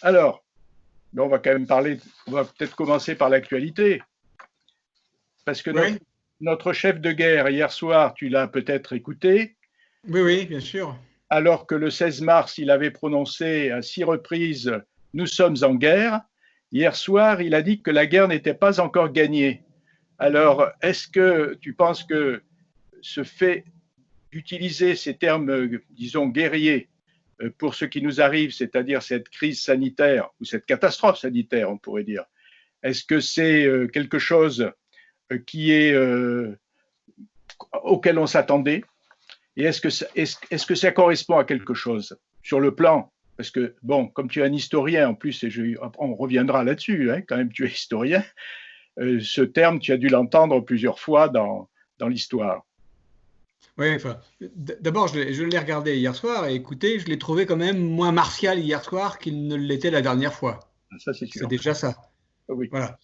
Alors, on va quand même parler, on va peut-être commencer par l'actualité, parce que Oui, notre chef de guerre, hier soir, tu l'as peut-être écouté, oui, oui, bien sûr. alors que le 16 mars, il avait prononcé à 6 reprises Nous sommes en guerre. Hier soir, il a dit que la guerre n'était pas encore gagnée. Alors, est-ce que tu penses que ce fait d'utiliser ces termes, disons, guerriers pour ce qui nous arrive, c'est-à-dire cette crise sanitaire ou cette catastrophe sanitaire, on pourrait dire, est-ce que c'est quelque chose qui est auquel on s'attendait? Et est-ce que ça correspond à quelque chose sur le plan? Parce que, bon, comme tu es un historien en plus, et on reviendra là-dessus, hein, quand même, tu es historien, ce terme, tu as dû l'entendre plusieurs fois dans l'histoire. Oui, enfin, d'abord, je l'ai regardé hier soir et écoutez, je l'ai trouvé quand même moins martial hier soir qu'il ne l'était la dernière fois. Ça, c'est C'est sûr. déjà ça. Oui. Voilà.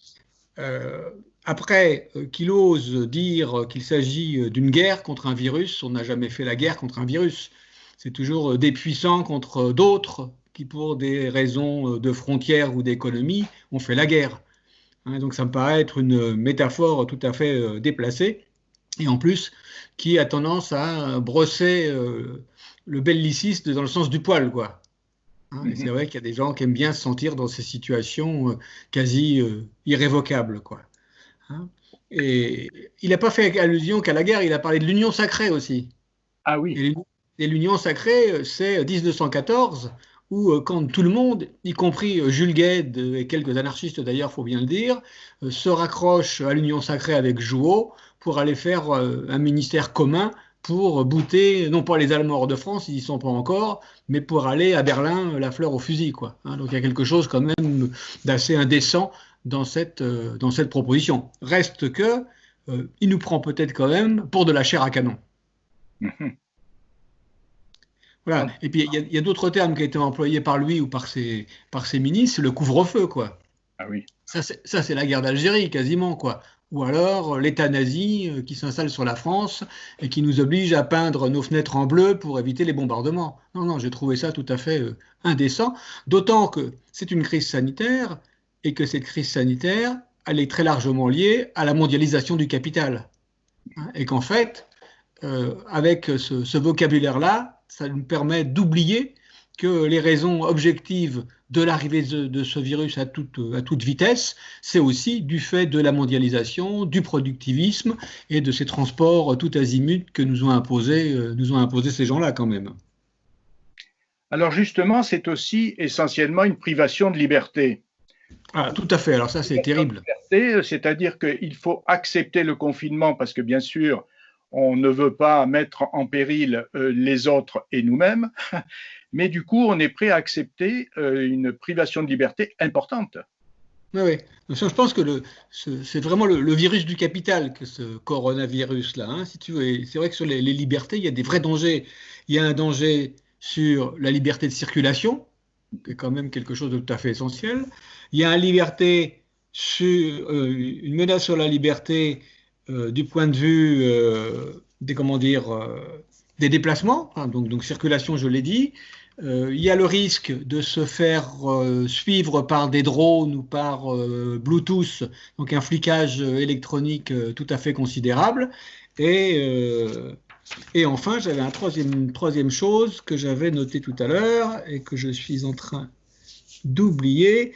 Euh, Après, qu'il ose dire qu'il s'agit d'une guerre contre un virus, on n'a jamais fait la guerre contre un virus. C'est toujours des puissants contre d'autres qui, pour des raisons de frontières ou d'économie, ont fait la guerre. Hein, donc ça me paraît être une métaphore tout à fait déplacée et en plus qui a tendance à brosser le belliciste dans le sens du poil, quoi. Hein, et c'est vrai qu'il y a des gens qui aiment bien se sentir dans ces situations quasi irrévocables, quoi. Hein. Et il n'a pas fait allusion qu'à la guerre, il a parlé de l'union sacrée aussi. Ah oui. Et l'union sacrée, c'est 1914, où quand tout le monde, y compris Jules Guesde et quelques anarchistes d'ailleurs, faut bien le dire, se raccroche à l'union sacrée avec Jouot pour aller faire un ministère commun pour bouter, non pas les Allemands hors de France, ils n'y sont pas encore, mais pour aller à Berlin, la fleur au fusil, quoi. Hein, donc il y a quelque chose quand même d'assez indécent dans cette proposition. Reste que il nous prend peut-être quand même pour de la chair à canon. Voilà. Et puis, il y a d'autres termes qui ont été employés par lui ou par ses ministres, c'est le couvre-feu, quoi. Ah oui. Ça, c'est la guerre d'Algérie, quasiment, quoi. Ou alors l'État nazi qui s'installe sur la France et qui nous oblige à peindre nos fenêtres en bleu pour éviter les bombardements. Non, non, j'ai trouvé ça tout à fait indécent, d'autant que c'est une crise sanitaire et que cette crise sanitaire, elle est très largement liée à la mondialisation du capital. Hein, et qu'en fait, avec ce vocabulaire-là, ça nous permet d'oublier que les raisons objectives de l'arrivée de ce virus à toute vitesse, c'est aussi du fait de la mondialisation, du productivisme et de ces transports tout azimuts que nous ont imposé ces gens-là quand même. Alors justement, c'est aussi essentiellement une privation de liberté. Ah, tout à fait, alors ça c'est terrible. C'est-à-dire qu'il faut accepter le confinement parce que bien sûr, on ne veut pas mettre en péril les autres et nous-mêmes, mais du coup, on est prêt à accepter une privation de liberté importante. Oui, oui. Je pense que c'est vraiment le virus du capital que ce coronavirus-là, hein, si tu veux. Et c'est vrai que sur les libertés, il y a des vrais dangers. Il y a un danger sur la liberté de circulation, qui est quand même quelque chose de tout à fait essentiel. Il y a une menace sur la liberté du point de vue des, comment dire, des déplacements, hein, donc circulation, je l'ai dit. Il y a le risque de se faire suivre par des drones ou par Bluetooth, donc un flicage électronique tout à fait considérable. Et, euh, et enfin, j'avais une troisième chose que j'avais notée tout à l'heure et que je suis en train d'oublier,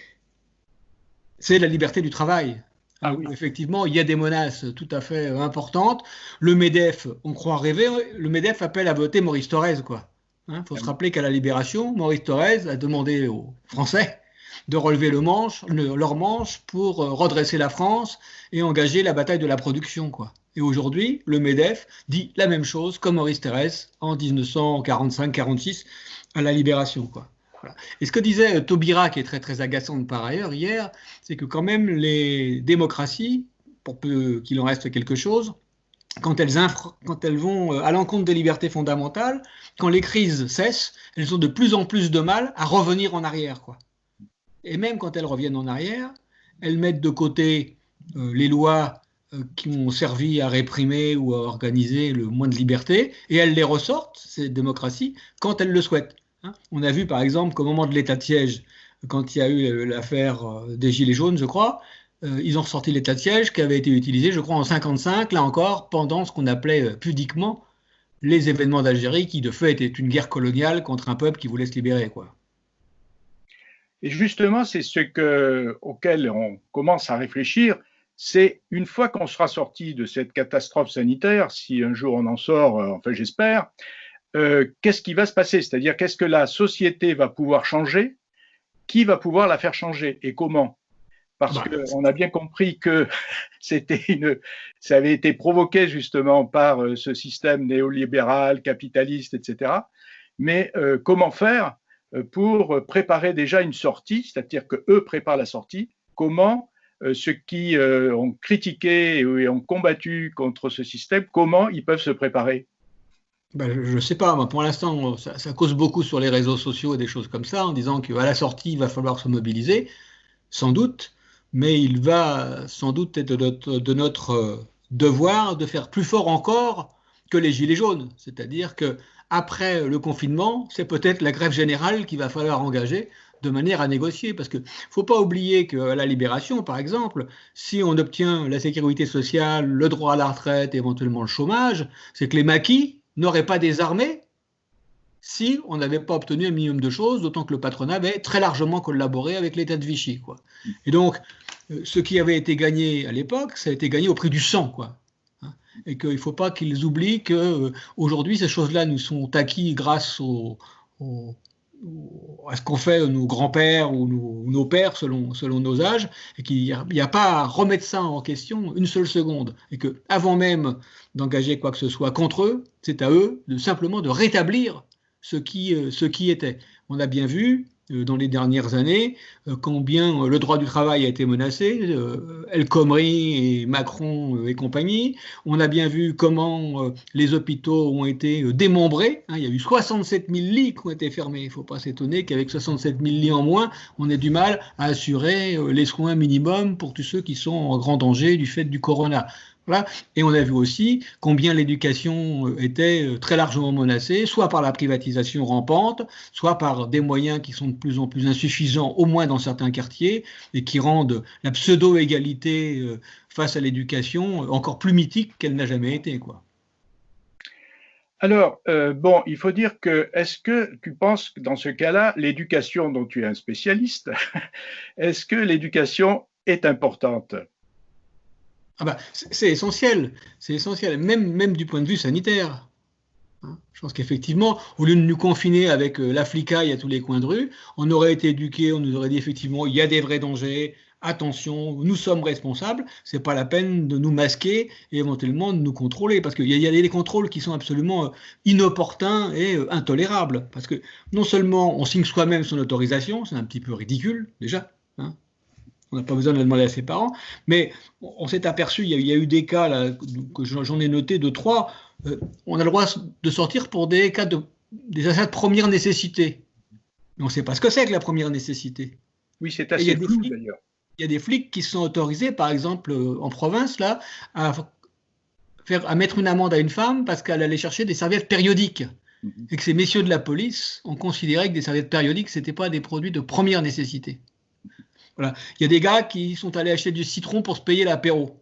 c'est la liberté du travail. Ah Hein, oui, où effectivement, il y a des menaces tout à fait importantes. Le MEDEF, on croit rêver, le MEDEF appelle à voter Maurice Thorez, quoi. Il faut se rappeler qu'à la Libération, Maurice Thorez a demandé aux Français de relever leur manche pour redresser la France et engager la bataille de la production, quoi. Et aujourd'hui, le MEDEF dit la même chose comme Maurice Thorez en 1945-46 à la Libération, quoi. Voilà. Et ce que disait Taubira, qui est très très agaçante par ailleurs hier, c'est que quand même les démocraties, pour peu qu'il en reste quelque chose, quand elles vont à l'encontre des libertés fondamentales, quand les crises cessent, elles ont de plus en plus de mal à revenir en arrière, quoi. Et même quand elles reviennent en arrière, elles mettent de côté les lois qui ont servi à réprimer ou à organiser le moins de liberté, et elles les ressortent, ces démocraties, quand elles le souhaitent. Hein. On a vu par exemple qu'au moment de l'état de siège quand il y a eu l'affaire des Gilets jaunes, je crois, ils ont ressorti l'état de siège qui avait été utilisé, je crois, en 55, là encore, pendant ce qu'on appelait pudiquement les événements d'Algérie, qui de fait étaient une guerre coloniale contre un peuple qui voulait se libérer, quoi. Et justement, c'est auquel on commence à réfléchir, c'est une fois qu'on sera sorti de cette catastrophe sanitaire, si un jour on en sort, enfin j'espère, qu'est-ce qui va se passer? C'est-à-dire, qu'est-ce que la société va pouvoir changer? Qui va pouvoir la faire changer et comment? Parce qu'on a bien compris que ça avait été provoqué justement par ce système néolibéral, capitaliste, etc. Mais comment faire pour préparer déjà une sortie, c'est-à-dire qu'eux préparent la sortie, comment ceux qui ont critiqué et ont combattu contre ce système, comment ils peuvent se préparer? Je ne sais pas, moi, pour l'instant, ça cause beaucoup sur les réseaux sociaux et des choses comme ça, en disant qu'à la sortie, il va falloir se mobiliser, sans doute, mais il va sans doute être de notre devoir de faire plus fort encore que les Gilets jaunes. C'est-à-dire que après le confinement, c'est peut-être la grève générale qu'il va falloir engager de manière à négocier. Parce qu'il ne faut pas oublier qu'à la Libération, par exemple, si on obtient la sécurité sociale, le droit à la retraite, éventuellement le chômage, c'est que les maquis n'auraient pas des armées si on n'avait pas obtenu un minimum de choses, d'autant que le patronat avait très largement collaboré avec l'État de Vichy, quoi. Et donc, ce qui avait été gagné à l'époque, ça a été gagné au prix du sang, quoi. Et qu'il ne faut pas qu'ils oublient qu'aujourd'hui, ces choses-là nous sont acquises grâce à ce qu'ont fait nos grands-pères ou nos pères selon nos âges, et qu'il n'y a pas à remettre ça en question une seule seconde. Et qu'avant même d'engager quoi que ce soit contre eux, c'est à eux simplement de rétablir ce qui était. On a bien vu dans les dernières années combien le droit du travail a été menacé, El Khomri et Macron et compagnie. On a bien vu comment les hôpitaux ont été démembrés. Il y a eu 67 000 lits qui ont été fermés. Il ne faut pas s'étonner qu'avec 67 000 lits en moins, on ait du mal à assurer les soins minimums pour tous ceux qui sont en grand danger du fait du corona. Voilà. Et on a vu aussi combien l'éducation était très largement menacée, soit par la privatisation rampante, soit par des moyens qui sont de plus en plus insuffisants, au moins dans certains quartiers, et qui rendent la pseudo-égalité face à l'éducation encore plus mythique qu'elle n'a jamais été, quoi. Alors, il faut dire que, est-ce que tu penses que dans ce cas-là, l'éducation dont tu es un spécialiste, est-ce que l'éducation est importante? C'est essentiel, même du point de vue sanitaire. Je pense qu'effectivement, au lieu de nous confiner avec la flicaille à tous les coins de rue, on aurait été éduqués, on nous aurait dit effectivement, il y a des vrais dangers, attention, nous sommes responsables, c'est pas la peine de nous masquer et éventuellement de nous contrôler, parce qu'il y a des contrôles qui sont absolument inopportuns et intolérables, parce que non seulement on signe soi-même son autorisation, c'est un petit peu ridicule déjà, hein. On n'a pas besoin de le demander à ses parents, mais on s'est aperçu, il y a eu des cas là, que j'en ai noté 2, 3, on a le droit de sortir pour des cas des achats de première nécessité. Mais on ne sait pas ce que c'est que la première nécessité. Oui, c'est assez flou d'ailleurs. Il y a des flics qui sont autorisés, par exemple en province, là, à mettre une amende à une femme parce qu'elle allait chercher des serviettes périodiques. Et que ces messieurs de la police ont considéré que des serviettes périodiques, ce n'étaient pas des produits de première nécessité. Voilà. Il y a des gars qui sont allés acheter du citron pour se payer l'apéro.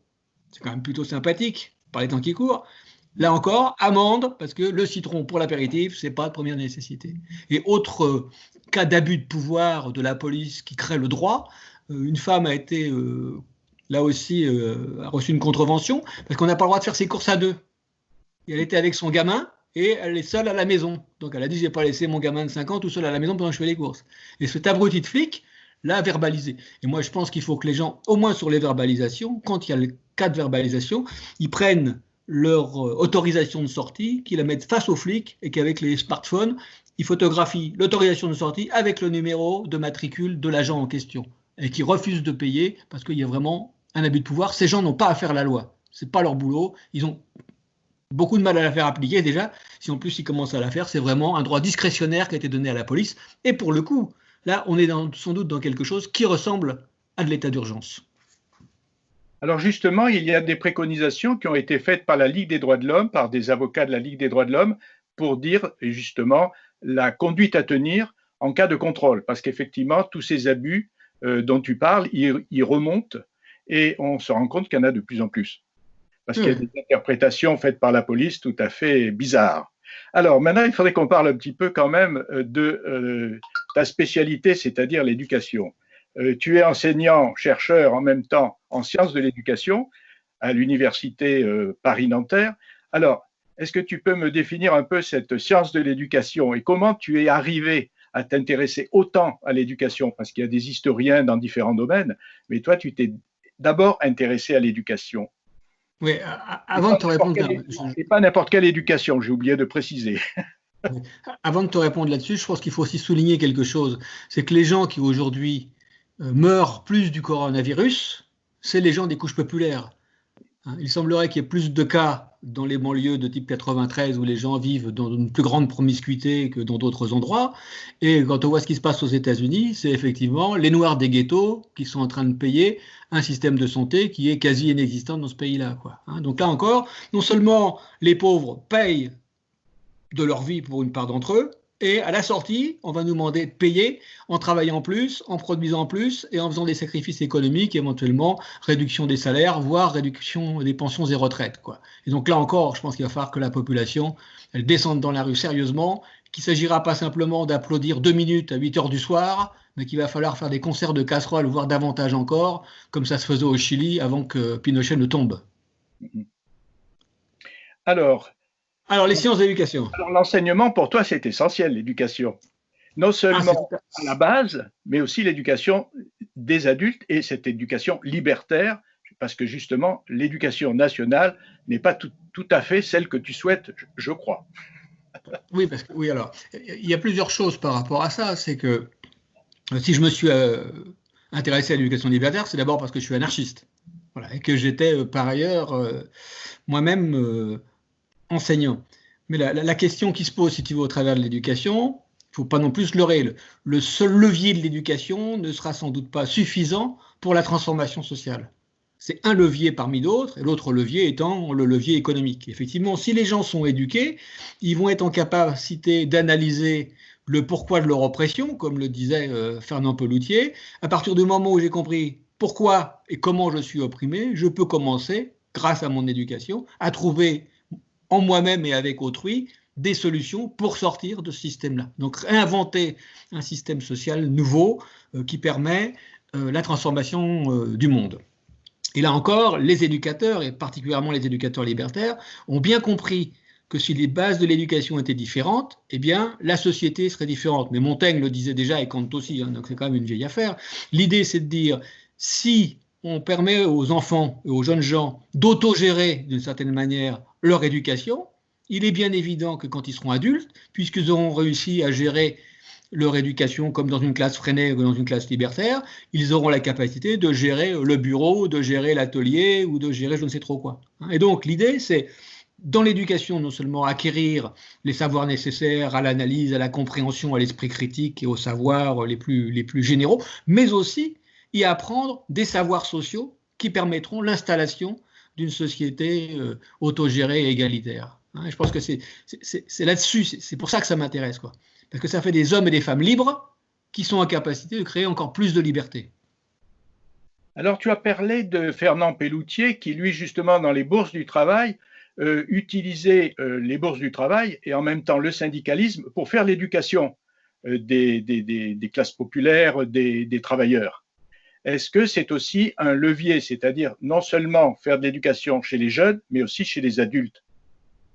C'est quand même plutôt sympathique, par les temps qui courent. Là encore, amende, parce que le citron pour l'apéritif, c'est pas de première nécessité. Et autre cas d'abus de pouvoir de la police qui crée le droit, une femme a été, là aussi, a reçu une contravention, parce qu'on n'a pas le droit de faire ses courses à deux. Et elle était avec son gamin, et elle est seule à la maison. Donc elle a dit, je n'ai pas laissé mon gamin de 5 ans tout seul à la maison pendant que je fais les courses. Et cet abruti de flic l'a verbalisé. Et moi, je pense qu'il faut que les gens, au moins sur les verbalisations, quand il y a le cas de verbalisation, ils prennent leur autorisation de sortie, qu'ils la mettent face aux flics et qu'avec les smartphones, ils photographient l'autorisation de sortie avec le numéro de matricule de l'agent en question et qui refusent de payer parce qu'il y a vraiment un abus de pouvoir. Ces gens n'ont pas à faire la loi. Ce n'est pas leur boulot. Ils ont beaucoup de mal à la faire appliquer déjà. Si en plus ils commencent à la faire, c'est vraiment un droit discrétionnaire qui a été donné à la police. Et pour le coup, là, on est sans doute dans quelque chose qui ressemble à de l'état d'urgence. Alors justement, il y a des préconisations qui ont été faites par la Ligue des droits de l'homme, par des avocats de la Ligue des droits de l'homme, pour dire justement la conduite à tenir en cas de contrôle, parce qu'effectivement, tous ces abus dont tu parles, ils remontent et on se rend compte qu'il y en a de plus en plus. Parce qu'il y a des interprétations faites par la police tout à fait bizarres. Alors maintenant, il faudrait qu'on parle un petit peu quand même de ta spécialité, c'est-à-dire l'éducation. Tu es enseignant, chercheur en même temps en sciences de l'éducation à l'université Paris-Nanterre. Alors, est-ce que tu peux me définir un peu cette science de l'éducation et comment tu es arrivé à t'intéresser autant à l'éducation? Parce qu'il y a des historiens dans différents domaines, mais toi, tu t'es d'abord intéressé à l'éducation. Oui, avant de te répondre, et pas n'importe quelle éducation, j'ai oublié de préciser. Avant de te répondre là-dessus, je pense qu'il faut aussi souligner quelque chose. C'est que les gens qui aujourd'hui meurent plus du coronavirus, c'est les gens des couches populaires. Il semblerait qu'il y ait plus de cas dans les banlieues de type 93 où les gens vivent dans une plus grande promiscuité que dans d'autres endroits. Et quand on voit ce qui se passe aux États-Unis, c'est effectivement les Noirs des ghettos qui sont en train de payer un système de santé qui est quasi inexistant dans ce pays-là, quoi. Donc là encore, non seulement les pauvres payent de leur vie pour une part d'entre eux, et à la sortie, on va nous demander de payer en travaillant plus, en produisant plus et en faisant des sacrifices économiques, éventuellement réduction des salaires, voire réduction des pensions et retraites, quoi. Et donc là encore, je pense qu'il va falloir que la population elle descende dans la rue sérieusement, qu'il ne s'agira pas simplement d'applaudir 2 minutes à 8 heures du soir, mais qu'il va falloir faire des concerts de casseroles, voire davantage encore, comme ça se faisait au Chili avant que Pinochet ne tombe. Alors, les sciences d'éducation. Alors, l'enseignement, pour toi, c'est essentiel, l'éducation. Non seulement à la base, mais aussi l'éducation des adultes et cette éducation libertaire, parce que justement, l'éducation nationale n'est pas tout à fait celle que tu souhaites, je crois. Oui, parce que, oui, alors, il y a plusieurs choses par rapport à ça. C'est que si je me suis intéressé à l'éducation libertaire, c'est d'abord parce que je suis anarchiste. Voilà, et que j'étais par ailleurs moi-même enseignant. Mais la question qui se pose, si tu veux, au travers de l'éducation, il ne faut pas non plus se leurrer. Le seul levier de l'éducation ne sera sans doute pas suffisant pour la transformation sociale. C'est un levier parmi d'autres, et l'autre levier étant le levier économique. Effectivement, si les gens sont éduqués, ils vont être en capacité d'analyser le pourquoi de leur oppression, comme le disait Fernand Pelloutier. À partir du moment où j'ai compris pourquoi et comment je suis opprimé, je peux commencer, grâce à mon éducation, à trouver en moi-même et avec autrui des solutions pour sortir de ce système-là. Donc réinventer un système social nouveau qui permet la transformation du monde. Et là encore, les éducateurs, et particulièrement les éducateurs libertaires, ont bien compris que si les bases de l'éducation étaient différentes, eh bien, la société serait différente. Mais Montaigne le disait déjà et Kant aussi, donc c'est quand même une vieille affaire. L'idée, c'est de dire, si on permet aux enfants et aux jeunes gens d'autogérer d'une certaine manière leur éducation, il est bien évident que quand ils seront adultes, puisqu'ils auront réussi à gérer leur éducation comme dans une classe freinée ou dans une classe libertaire, ils auront la capacité de gérer le bureau, de gérer l'atelier ou de gérer je ne sais trop quoi. Et donc l'idée, c'est dans l'éducation, non seulement acquérir les savoirs nécessaires à l'analyse, à la compréhension, à l'esprit critique et aux savoirs les plus généraux, mais aussi y apprendre des savoirs sociaux qui permettront l'installation d'une société autogérée et égalitaire. Je pense que c'est là-dessus, c'est pour ça que ça m'intéresse, quoi. Parce que ça fait des hommes et des femmes libres qui sont en capacité de créer encore plus de liberté. Alors, tu as parlé de Fernand Pelloutier qui, lui, justement, dans les bourses du travail, utilisait les bourses du travail et en même temps le syndicalisme pour faire l'éducation des classes populaires, des travailleurs. Est-ce que c'est aussi un levier, c'est-à-dire non seulement faire de l'éducation chez les jeunes, mais aussi chez les adultes?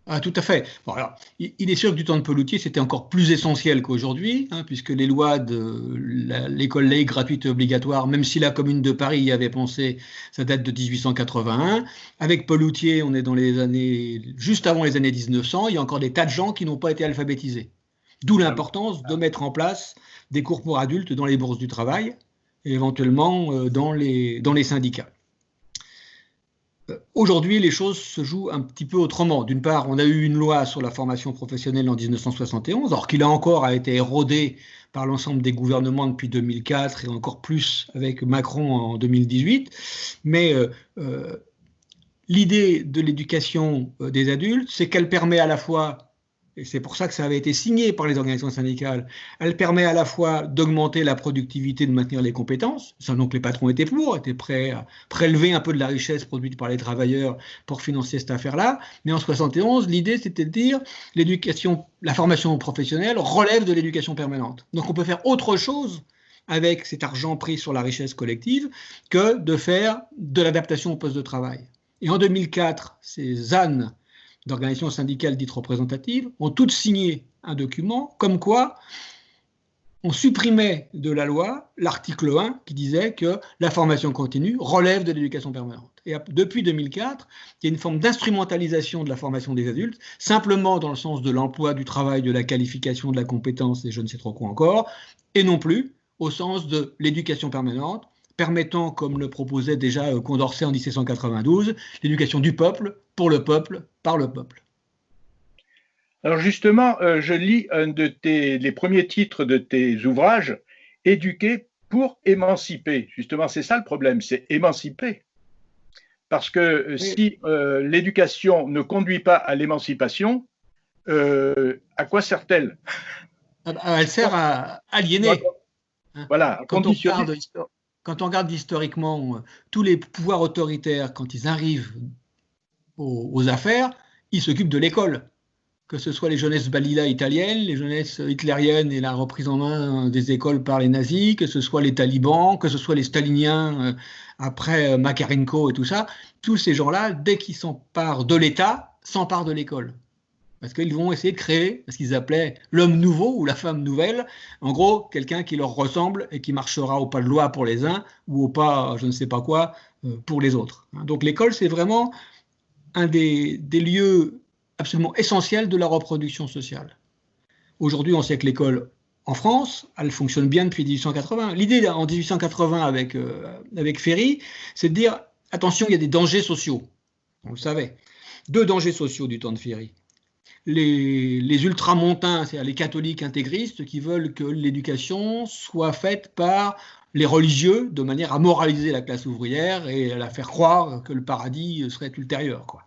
Ah, tout à fait. Bon, alors, il est sûr que du temps de Pelloutier, c'était encore plus essentiel qu'aujourd'hui, puisque les lois de l'école laïque gratuite et obligatoire, même si la Commune de Paris y avait pensé, ça date de 1881. Avec Pelloutier, on est dans les années, juste avant les années 1900, il y a encore des tas de gens qui n'ont pas été alphabétisés. D'où l'importance de mettre en place des cours pour adultes dans les bourses du travail, et éventuellement dans les syndicats. Aujourd'hui, les choses se jouent un petit peu autrement. D'une part, on a eu une loi sur la formation professionnelle en 1971, alors qu'il a encore été érodé par l'ensemble des gouvernements depuis 2004 et encore plus avec Macron en 2018. Mais l'idée de l'éducation des adultes, c'est qu'elle permet à la fois et c'est pour ça que ça avait été signé par les organisations syndicales, elle permet à la fois d'augmenter la productivité, de maintenir les compétences, ça donc les patrons étaient prêts à prélever un peu de la richesse produite par les travailleurs pour financer cette affaire-là, mais en 71, l'idée c'était de dire l'éducation, la formation professionnelle relève de l'éducation permanente. Donc on peut faire autre chose avec cet argent pris sur la richesse collective que de faire de l'adaptation au poste de travail. Et en 2004, ces ânes d'organisations syndicales dites représentatives ont toutes signé un document comme quoi on supprimait de la loi l'article 1 qui disait que la formation continue relève de l'éducation permanente. Et depuis 2004, il y a une forme d'instrumentalisation de la formation des adultes, simplement dans le sens de l'emploi, du travail, de la qualification, de la compétence et je ne sais trop quoi encore, et non plus au sens de l'éducation permanente, permettant, comme le proposait déjà Condorcet en 1792, l'éducation du peuple, pour le peuple, par le peuple. Alors justement, je lis les premiers titres de tes ouvrages, Éduquer pour émanciper. Justement, c'est ça le problème, c'est émanciper. Parce que si l'éducation ne conduit pas à l'émancipation, à quoi sert-elle? Elle sert à aliéner. Voilà, quand on regarde historiquement tous les pouvoirs autoritaires, quand ils arrivent aux affaires, ils s'occupent de l'école. Que ce soit les jeunesses Balila italiennes, les jeunesses hitlériennes et la reprise en main des écoles par les nazis, que ce soit les talibans, que ce soit les staliniens après Makarenko et tout ça, tous ces gens-là, dès qu'ils s'emparent de l'État, s'emparent de l'école. Parce qu'ils vont essayer de créer ce qu'ils appelaient l'homme nouveau ou la femme nouvelle, en gros, quelqu'un qui leur ressemble et qui marchera au pas de loi pour les uns ou au pas je ne sais pas quoi pour les autres. Donc l'école, c'est vraiment un des lieux absolument essentiels de la reproduction sociale. Aujourd'hui, on sait que l'école en France, elle fonctionne bien depuis 1880. L'idée en 1880 avec Ferry, c'est de dire, attention, il y a des dangers sociaux. On le savait. 2 dangers sociaux du temps de Ferry. Les ultramontains, c'est-à-dire les catholiques intégristes qui veulent que l'éducation soit faite par les religieux de manière à moraliser la classe ouvrière et à la faire croire que le paradis serait ultérieur, quoi.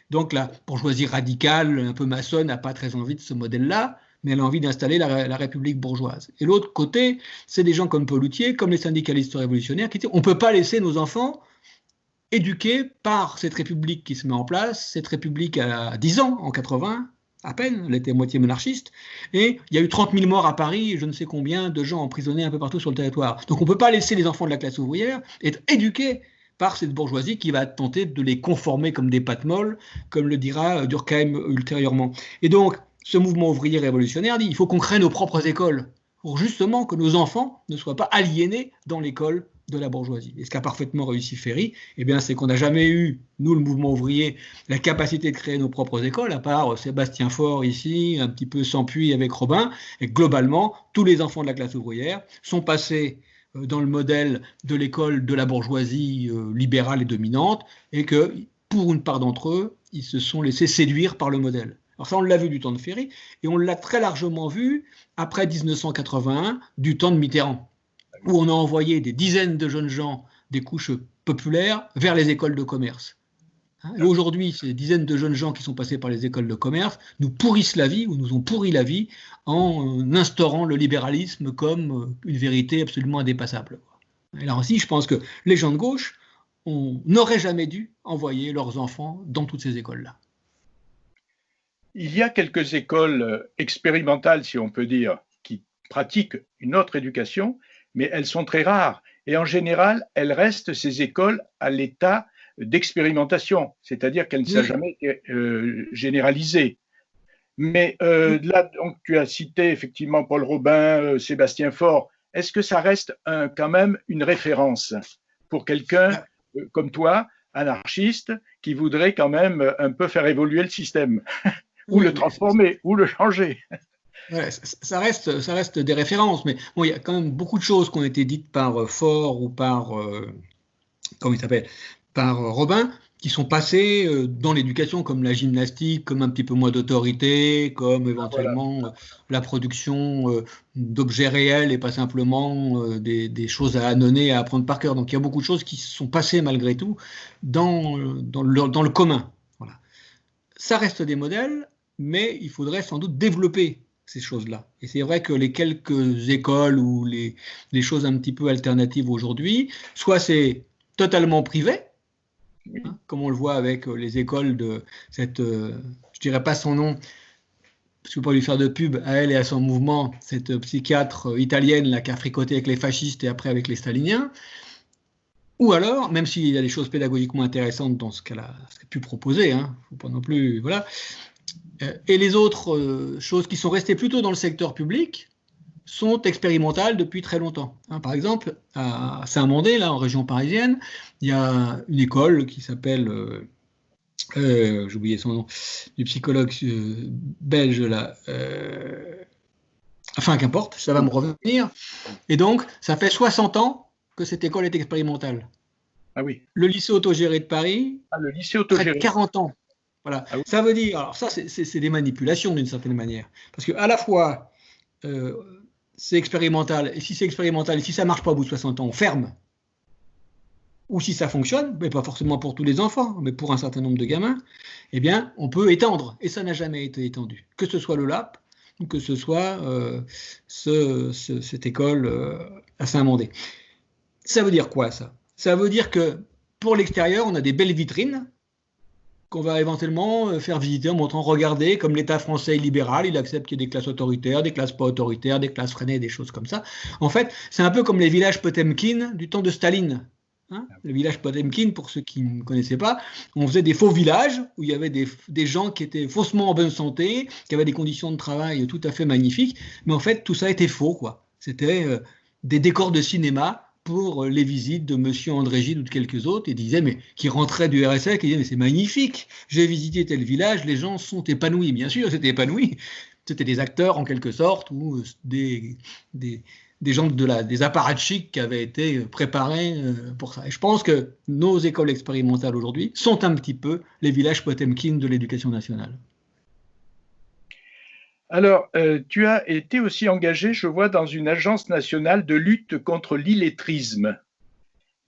Donc la bourgeoisie radicale, un peu maçonne, n'a pas très envie de ce modèle-là, mais elle a envie d'installer la République bourgeoise. Et l'autre côté, c'est des gens comme Paul-Loutier, comme les syndicalistes révolutionnaires, qui disent on ne peut pas laisser nos enfants éduqués par cette République qui se met en place. Cette République a 10 ans, en 80, à peine, elle était à moitié monarchiste, et il y a eu 30 000 morts à Paris, je ne sais combien de gens emprisonnés un peu partout sur le territoire. Donc on ne peut pas laisser les enfants de la classe ouvrière être éduqués par cette bourgeoisie qui va tenter de les conformer comme des pâtes molles, comme le dira Durkheim ultérieurement. Et donc, ce mouvement ouvrier révolutionnaire dit il faut qu'on crée nos propres écoles, pour justement que nos enfants ne soient pas aliénés dans l'école de la bourgeoisie. Et ce qu'a parfaitement réussi Ferry, eh bien, c'est qu'on n'a jamais eu, nous, le mouvement ouvrier, la capacité de créer nos propres écoles, à part Sébastien Faure ici, un petit peu sans puits avec Robin, et globalement, tous les enfants de la classe ouvrière sont passés dans le modèle de l'école de la bourgeoisie libérale et dominante, et que, pour une part d'entre eux, ils se sont laissés séduire par le modèle. Alors ça, on l'a vu du temps de Ferry, et on l'a très largement vu après 1981, du temps de Mitterrand, où on a envoyé des dizaines de jeunes gens des couches populaires vers les écoles de commerce. Et aujourd'hui, ces dizaines de jeunes gens qui sont passés par les écoles de commerce nous pourrissent la vie, ou nous ont pourri la vie, en instaurant le libéralisme comme une vérité absolument indépassable. Et là aussi, je pense que les gens de gauche n'auraient jamais dû envoyer leurs enfants dans toutes ces écoles-là. Il y a quelques écoles expérimentales, si on peut dire, qui pratiquent une autre éducation, mais elles sont très rares. Et en général, elles restent, ces écoles, à l'état d'expérimentation, c'est-à-dire qu'elles ne sont jamais généralisées. Mais là, donc, tu as cité effectivement Paul Robin, Sébastien Faure. Est-ce que ça reste quand même une référence pour quelqu'un comme toi, anarchiste, qui voudrait quand même un peu faire évoluer le système, ou le transformer, ou le changer? Ouais, ça reste des références, mais bon, il y a quand même beaucoup de choses qui ont été dites par Faure ou par comment il s'appelle, par Robin, qui sont passées dans l'éducation, comme la gymnastique, comme un petit peu moins d'autorité, comme éventuellement la production d'objets réels et pas simplement des choses à annoncer, à apprendre par cœur. Donc il y a beaucoup de choses qui sont passées malgré tout dans le commun. Voilà. Ça reste des modèles, mais il faudrait sans doute développer ces choses-là. Et c'est vrai que les quelques écoles ou les choses un petit peu alternatives aujourd'hui, soit c'est totalement privé, hein, comme on le voit avec les écoles de cette, je dirais pas son nom, parce que pour lui faire de pub à elle et à son mouvement, cette psychiatre italienne là, qui a fricoté avec les fascistes et après avec les staliniens. Ou alors, même s'il y a des choses pédagogiquement intéressantes dans ce qu'elle a pu proposer, hein, faut pas non plus, voilà. Et les autres choses qui sont restées plutôt dans le secteur public sont expérimentales depuis très longtemps. Hein, par exemple, à Saint-Mandé, là, en région parisienne, il y a une école qui s'appelle, j'ai oublié son nom, du psychologue belge là. Enfin, qu'importe, ça va me revenir. Et donc, ça fait 60 ans que cette école est expérimentale. Ah oui. Le lycée autogéré de Paris, le lycée autogéré. Près de 40 ans. Voilà. Ah oui. Ça veut dire, alors ça, c'est des manipulations d'une certaine manière. Parce qu'à la fois, c'est expérimental, et si c'est expérimental, et si ça ne marche pas au bout de 60 ans, on ferme. Ou si ça fonctionne, mais pas forcément pour tous les enfants, mais pour un certain nombre de gamins, eh bien, on peut étendre. Et ça n'a jamais été étendu. Que ce soit le LAP, ou que ce soit cette école à Saint-Mandé. Ça veut dire quoi, ça? Ça veut dire que pour l'extérieur, on a des belles vitrines qu'on va éventuellement faire visiter en montrant, regardez, comme l'État français est libéral, il accepte qu'il y ait des classes autoritaires, des classes pas autoritaires, des classes freinées, des choses comme ça. En fait, c'est un peu comme les villages Potemkin du temps de Staline. Hein, le village Potemkin, pour ceux qui ne connaissaient pas, on faisait des faux villages où il y avait des gens qui étaient faussement en bonne santé, qui avaient des conditions de travail tout à fait magnifiques, mais en fait, tout ça était faux, quoi. C'était des décors de cinéma pour les visites de monsieur André Gide ou de quelques autres, et disaient, mais qui rentraient du RSA, qui disaient, mais c'est magnifique, j'ai visité tel village, les gens sont épanouis. Bien sûr, c'était épanoui. C'était des acteurs, en quelque sorte, ou des gens des apparatchiks qui avaient été préparés pour ça. Et je pense que nos écoles expérimentales aujourd'hui sont un petit peu les villages Potemkin de l'éducation nationale. Alors, tu as été aussi engagé, je vois, dans une agence nationale de lutte contre l'illettrisme.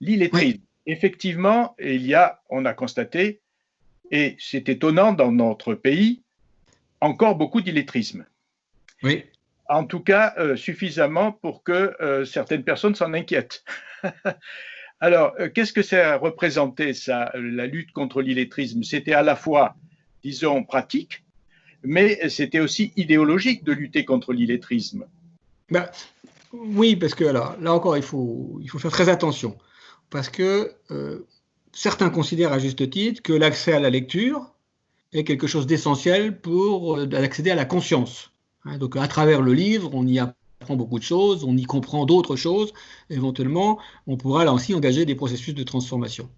L'illettrisme, oui. Effectivement, on a constaté, et c'est étonnant dans notre pays, encore beaucoup d'illettrisme. Oui. En tout cas, suffisamment pour que certaines personnes s'en inquiètent. Alors, qu'est-ce que ça représentait, ça, la lutte contre l'illettrisme? C'était à la fois, disons, pratique, mais c'était aussi idéologique de lutter contre l'illettrisme. Ben, oui, parce que alors, là encore, il faut faire très attention. Parce que certains considèrent à juste titre que l'accès à la lecture est quelque chose d'essentiel pour accéder à la conscience. Hein, donc, à travers le livre, on y apprend beaucoup de choses, on y comprend d'autres choses. Éventuellement, on pourra là aussi engager des processus de transformation.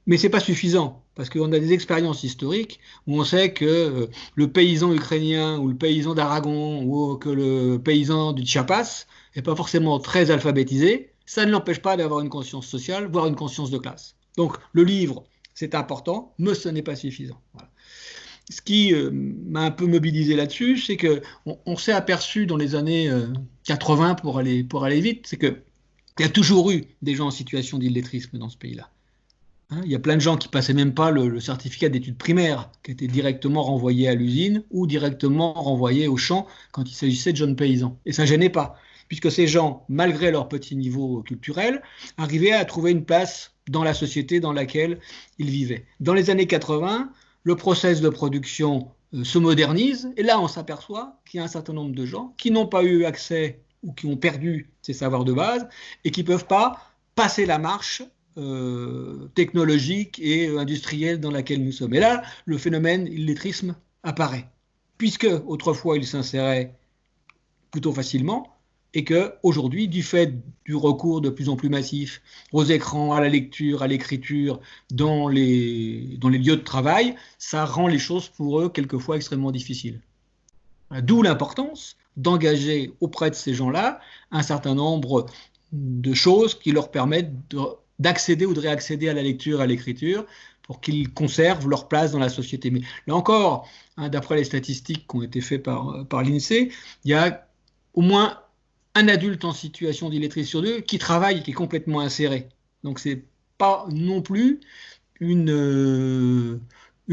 Mais ce n'est pas suffisant, parce qu'on a des expériences historiques où on sait que le paysan ukrainien ou le paysan d'Aragon ou que le paysan du Chiapas n'est pas forcément très alphabétisé. Ça ne l'empêche pas d'avoir une conscience sociale, voire une conscience de classe. Donc le livre, c'est important, mais ce n'est pas suffisant. Voilà. Ce qui m'a un peu mobilisé là-dessus, c'est qu'on s'est aperçu dans les années 80, pour aller vite, c'est qu'il y a toujours eu des gens en situation d'illettrisme dans ce pays-là. Hein, il y a plein de gens qui ne passaient même pas le certificat d'études primaires, qui étaient directement renvoyés à l'usine ou directement renvoyés au champ quand il s'agissait de jeunes paysans. Et ça ne gênait pas, puisque ces gens, malgré leur petit niveau culturel, arrivaient à trouver une place dans la société dans laquelle ils vivaient. Dans les années 80, le process de production se modernise, et là on s'aperçoit qu'il y a un certain nombre de gens qui n'ont pas eu accès ou qui ont perdu ces savoirs de base et qui ne peuvent pas passer la marche technologique et industrielle dans laquelle nous sommes. Et là, le phénomène illettrisme apparaît, puisque autrefois il s'insérait plutôt facilement, et qu'aujourd'hui, du fait du recours de plus en plus massif aux écrans, à la lecture, à l'écriture, dans les lieux de travail, ça rend les choses pour eux quelquefois extrêmement difficiles. D'où l'importance d'engager auprès de ces gens-là un certain nombre de choses qui leur permettent d'accéder ou de réaccéder à la lecture, à l'écriture, pour qu'ils conservent leur place dans la société. Mais là encore, hein, d'après les statistiques qui ont été faites par l'INSEE, il y a au moins un adulte en situation d'illettrisme sur deux qui travaille et qui est complètement inséré. Donc c'est pas non plus une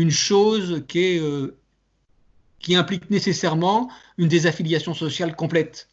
chose qui qui implique nécessairement une désaffiliation sociale complète.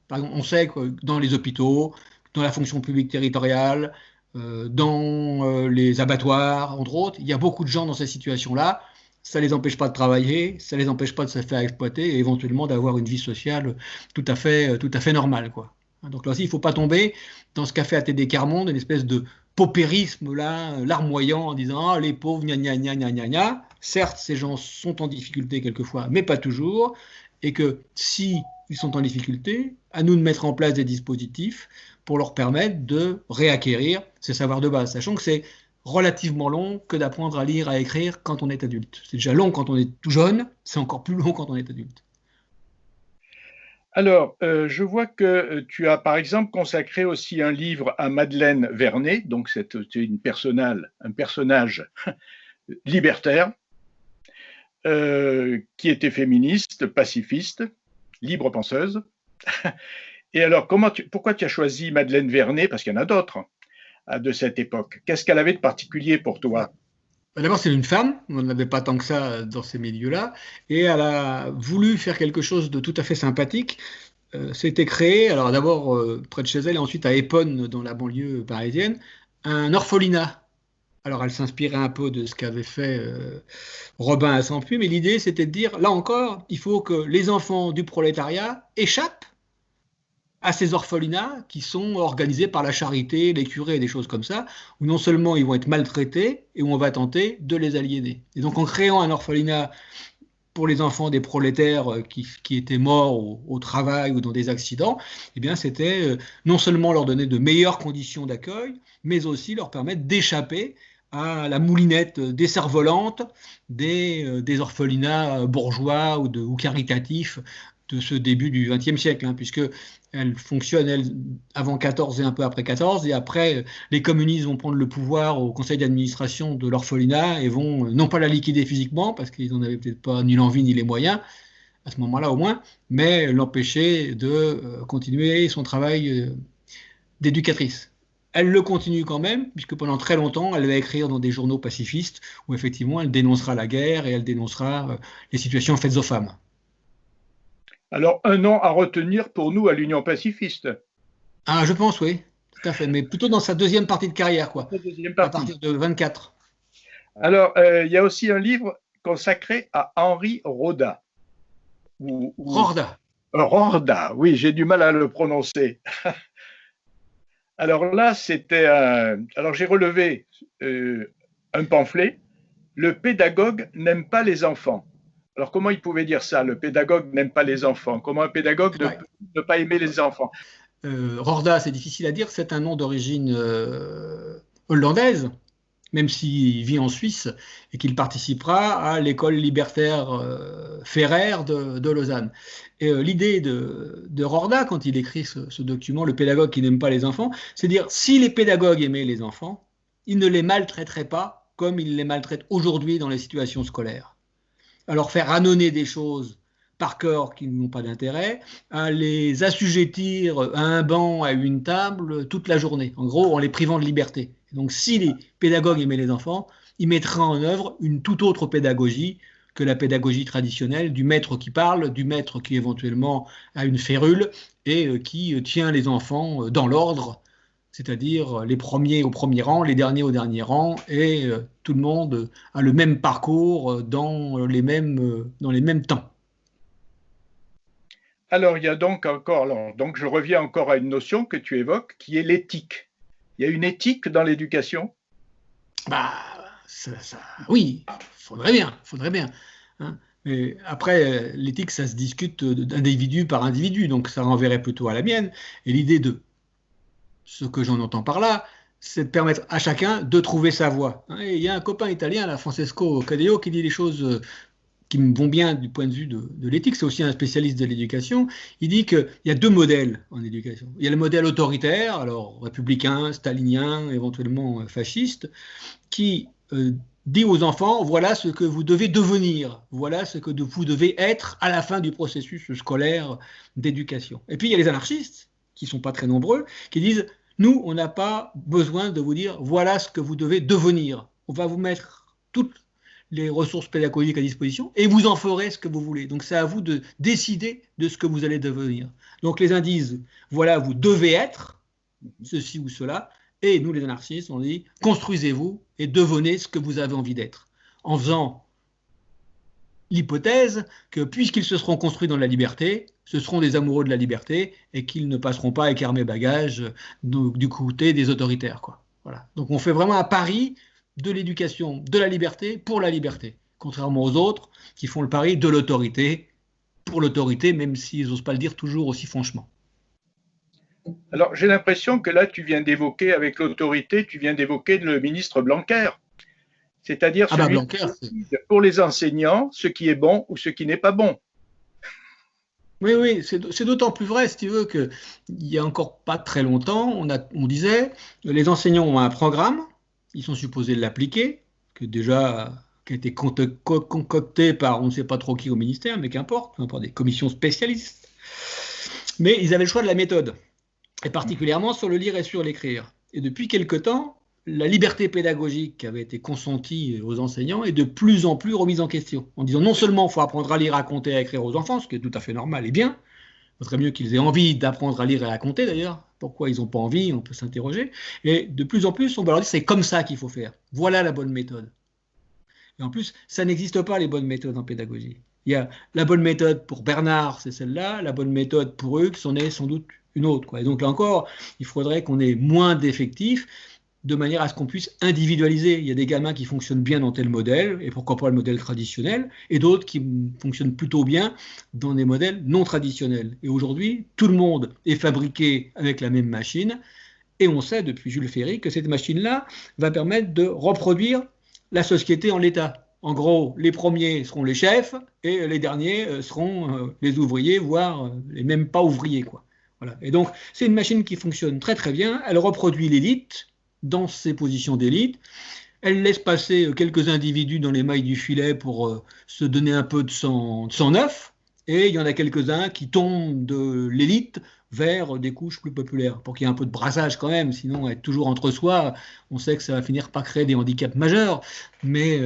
Par exemple, on sait que dans les hôpitaux, dans la fonction publique territoriale, dans les abattoirs, entre autres, il y a beaucoup de gens dans ces situations-là. Ça ne les empêche pas de travailler, ça ne les empêche pas de se faire exploiter et éventuellement d'avoir une vie sociale tout à fait normale, quoi. Donc là aussi, il ne faut pas tomber dans ce qu'a fait ATD Quart Monde, une espèce de paupérisme là, larmoyant en disant ah, les pauvres, gna gna gna gna gna gna. Certes, ces gens sont en difficulté quelquefois, mais pas toujours, et que si ils sont en difficulté, à nous de mettre en place des dispositifs pour leur permettre de réacquérir ces savoirs de base, sachant que c'est relativement long que d'apprendre à lire, à écrire quand on est adulte. C'est déjà long quand on est tout jeune, c'est encore plus long quand on est adulte. Alors, je vois que tu as par exemple consacré aussi un livre à Madeleine Vernet, donc c'est un personnage libertaire, qui était féministe, pacifiste, libre penseuse. Et alors, pourquoi tu as choisi Madeleine Vernet? Parce qu'il y en a d'autres de cette époque. Qu'est-ce qu'elle avait de particulier pour toi? D'abord, c'est une femme, on n'en avait pas tant que ça dans ces milieux-là, et elle a voulu faire quelque chose de tout à fait sympathique. C'était créé, alors d'abord près de chez elle, et ensuite à Épône, dans la banlieue parisienne, un orphelinat. Alors elle s'inspirait un peu de ce qu'avait fait Robin à Sampuy, mais l'idée c'était de dire, là encore, il faut que les enfants du prolétariat échappent à ces orphelinats qui sont organisés par la charité, les curés, des choses comme ça, où non seulement ils vont être maltraités, et où on va tenter de les aliéner. Et donc en créant un orphelinat pour les enfants des prolétaires qui étaient morts au travail ou dans des accidents, eh bien c'était non seulement leur donner de meilleures conditions d'accueil, mais aussi leur permettre d'échapper à la moulinette des cerfs-volantes des orphelinats bourgeois ou caritatifs de ce début du XXe siècle, hein, puisque elle fonctionne avant 14 et un peu après 14, et après les communistes vont prendre le pouvoir au conseil d'administration de l'orphelinat et vont non pas la liquider physiquement, parce qu'ils n'en avaient peut-être pas ni l'envie ni les moyens, à ce moment-là au moins, mais l'empêcher de continuer son travail d'éducatrice. Elle le continue quand même, puisque pendant très longtemps, elle va écrire dans des journaux pacifistes, où effectivement elle dénoncera la guerre et elle dénoncera les situations faites aux femmes. Alors, un nom à retenir pour nous à l'Union pacifiste. Ah, je pense, oui, tout à fait, mais plutôt dans sa deuxième partie de carrière, quoi, Deuxième à partie. partir de 24. Alors, il y a aussi un livre consacré à Henri Roda. Rorda. Rorda, oui, j'ai du mal à le prononcer. Alors là, alors j'ai relevé un pamphlet. Le pédagogue n'aime pas les enfants. Alors comment il pouvait dire ça? Le pédagogue n'aime pas les enfants. Comment un pédagogue peut ne pas aimer les enfants? Rorda, c'est difficile à dire. C'est un nom d'origine hollandaise, même s'il vit en Suisse et qu'il participera à l'école libertaire Ferrer de Lausanne. Et l'idée de Rorda, quand il écrit ce document, le pédagogue qui n'aime pas les enfants, c'est dire si les pédagogues aimaient les enfants, ils ne les maltraiteraient pas comme ils les maltraitent aujourd'hui dans les situations scolaires. À leur faire annoncer des choses par cœur qui n'ont pas d'intérêt, à les assujettir à un banc, à une table toute la journée, en gros en les privant de liberté. Donc si les pédagogues aimaient les enfants, ils mettraient en œuvre une toute autre pédagogie que la pédagogie traditionnelle du maître qui parle, du maître qui éventuellement a une férule et qui tient les enfants dans l'ordre, c'est-à-dire les premiers au premier rang, les derniers au dernier rang, et tout le monde a le même parcours dans les mêmes temps. Alors, il y a donc donc je reviens encore à une notion que tu évoques, qui est l'éthique. Il y a une éthique dans l'éducation? Bah, oui, faudrait bien. Hein. Mais après, l'éthique, ça se discute d'individu par individu, donc ça renverrait plutôt à la mienne. Et l'idée de ce que j'en entends par là, c'est de permettre à chacun de trouver sa voie. Et il y a un copain italien, là, Francesco Cadeo, qui dit des choses qui me vont bien du point de vue de l'éthique, c'est aussi un spécialiste de l'éducation. Il dit qu'il y a deux modèles en éducation. Il y a le modèle autoritaire, alors républicain, stalinien, éventuellement fasciste, qui dit aux enfants, voilà ce que vous devez devenir, voilà ce que vous devez être à la fin du processus scolaire d'éducation. Et puis il y a les anarchistes, qui ne sont pas très nombreux, qui disent, nous, on n'a pas besoin de vous dire, voilà ce que vous devez devenir. On va vous mettre toute les ressources pédagogiques à disposition et vous en ferez ce que vous voulez. Donc c'est à vous de décider de ce que vous allez devenir. Donc les uns disent, voilà, vous devez être ceci ou cela, et nous les anarchistes, on dit, construisez-vous et devenez ce que vous avez envie d'être. En faisant l'hypothèse que puisqu'ils se seront construits dans la liberté, ce seront des amoureux de la liberté et qu'ils ne passeront pas avec armes et bagages du côté des autoritaires, quoi. Voilà. Donc on fait vraiment un pari de l'éducation, de la liberté pour la liberté, contrairement aux autres qui font le pari de l'autorité pour l'autorité, même s'ils n'osent pas le dire toujours aussi franchement. Alors j'ai l'impression que là tu viens d'évoquer avec l'autorité, tu viens d'évoquer le ministre Blanquer, c'est-à-dire celui Blanquer, qui décide pour les enseignants ce qui est bon ou ce qui n'est pas bon. Oui, oui, c'est d'autant plus vrai, si tu veux, qu'il n'y a encore pas très longtemps, on disait, les enseignants ont un programme, ils sont supposés l'appliquer, qui a été concocté par on ne sait pas trop qui au ministère, mais qu'importe, par des commissions spécialistes. Mais ils avaient le choix de la méthode, et particulièrement sur le lire et sur l'écrire. Et depuis quelque temps, la liberté pédagogique qui avait été consentie aux enseignants est de plus en plus remise en question, en disant non seulement il faut apprendre à lire, à compter, à écrire aux enfants, ce qui est tout à fait normal et bien, il faudrait mieux qu'ils aient envie d'apprendre à lire et à compter d'ailleurs, pourquoi ils n'ont pas envie, on peut s'interroger, et de plus en plus on va leur dire c'est comme ça qu'il faut faire, voilà la bonne méthode. Et en plus, ça n'existe pas les bonnes méthodes en pédagogie. Il y a la bonne méthode pour Bernard, c'est celle-là, la bonne méthode pour eux, qui c'en est sans doute une autre, quoi. Et donc là encore, il faudrait qu'on ait moins d'effectifs, de manière à ce qu'on puisse individualiser. Il y a des gamins qui fonctionnent bien dans tel modèle, et pourquoi pas le modèle traditionnel, et d'autres qui fonctionnent plutôt bien dans des modèles non traditionnels. Et aujourd'hui, tout le monde est fabriqué avec la même machine, et on sait depuis Jules Ferry que cette machine-là va permettre de reproduire la société en l'état. En gros, les premiers seront les chefs, et les derniers seront les ouvriers, voire les même pas ouvriers, quoi. Voilà. Et donc, c'est une machine qui fonctionne très très bien, elle reproduit l'élite, dans ses positions d'élite. Elle laisse passer quelques individus dans les mailles du filet pour se donner un peu de sang neuf, et il y en a quelques-uns qui tombent de l'élite vers des couches plus populaires, pour qu'il y ait un peu de brassage quand même, sinon être toujours entre soi, on sait que ça va finir par créer des handicaps majeurs, mais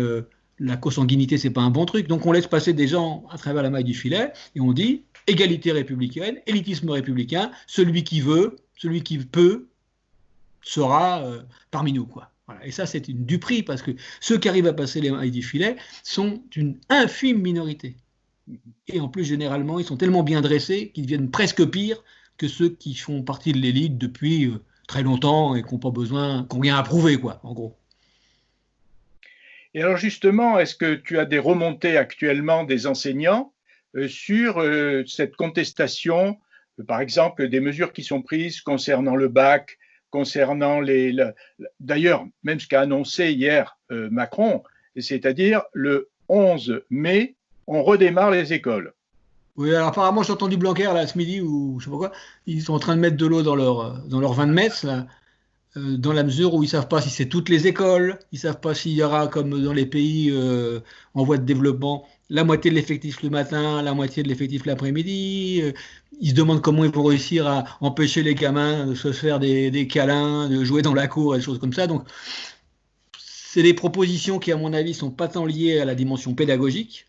la consanguinité, c'est pas un bon truc, donc on laisse passer des gens à travers la maille du filet, et on dit égalité républicaine, élitisme républicain, celui qui veut, celui qui peut, sera parmi nous, quoi. Voilà. Et ça, c'est une duperie, parce que ceux qui arrivent à passer les mailles du filet sont une infime minorité. Et en plus, généralement, ils sont tellement bien dressés qu'ils deviennent presque pires que ceux qui font partie de l'élite depuis très longtemps et qui n'ont pas besoin, qui n'ont rien à prouver, quoi, en gros. Et alors justement, est-ce que tu as des remontées actuellement des enseignants sur cette contestation, par exemple, des mesures qui sont prises concernant le bac, concernant d'ailleurs, même ce qu'a annoncé hier Macron, c'est-à-dire le 11 mai, on redémarre les écoles. Oui, alors apparemment, j'ai entendu Blanquer là ce midi, ou je sais pas quoi, ils sont en train de mettre de l'eau dans leur vin de messe, là, dans la mesure où ils ne savent pas si c'est toutes les écoles, ils ne savent pas s'il y aura, comme dans les pays en voie de développement, la moitié de l'effectif le matin, la moitié de l'effectif l'après-midi. Ils se demandent comment ils vont réussir à empêcher les gamins de se faire des câlins, de jouer dans la cour et des choses comme ça. Donc, c'est des propositions qui, à mon avis, ne sont pas tant liées à la dimension pédagogique.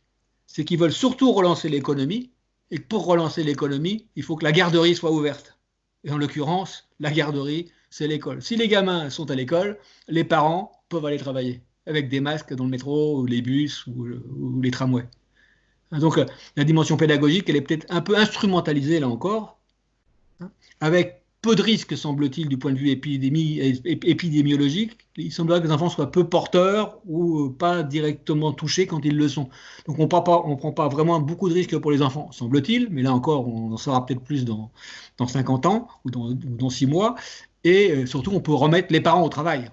C'est qu'ils veulent surtout relancer l'économie. Et que pour relancer l'économie, il faut que la garderie soit ouverte. Et en l'occurrence, la garderie, c'est l'école. Si les gamins sont à l'école, les parents peuvent aller travailler avec des masques dans le métro, ou les bus, ou les tramways. Donc la dimension pédagogique, elle est peut-être un peu instrumentalisée là encore, avec peu de risques, semble-t-il, du point de vue épidémiologique. Il semblerait que les enfants soient peu porteurs ou pas directement touchés quand ils le sont. Donc on ne prend pas vraiment beaucoup de risques pour les enfants, semble-t-il, mais là encore, on en saura peut-être plus dans 50 ans ou dans 6 mois. Et surtout, on peut remettre les parents au travail.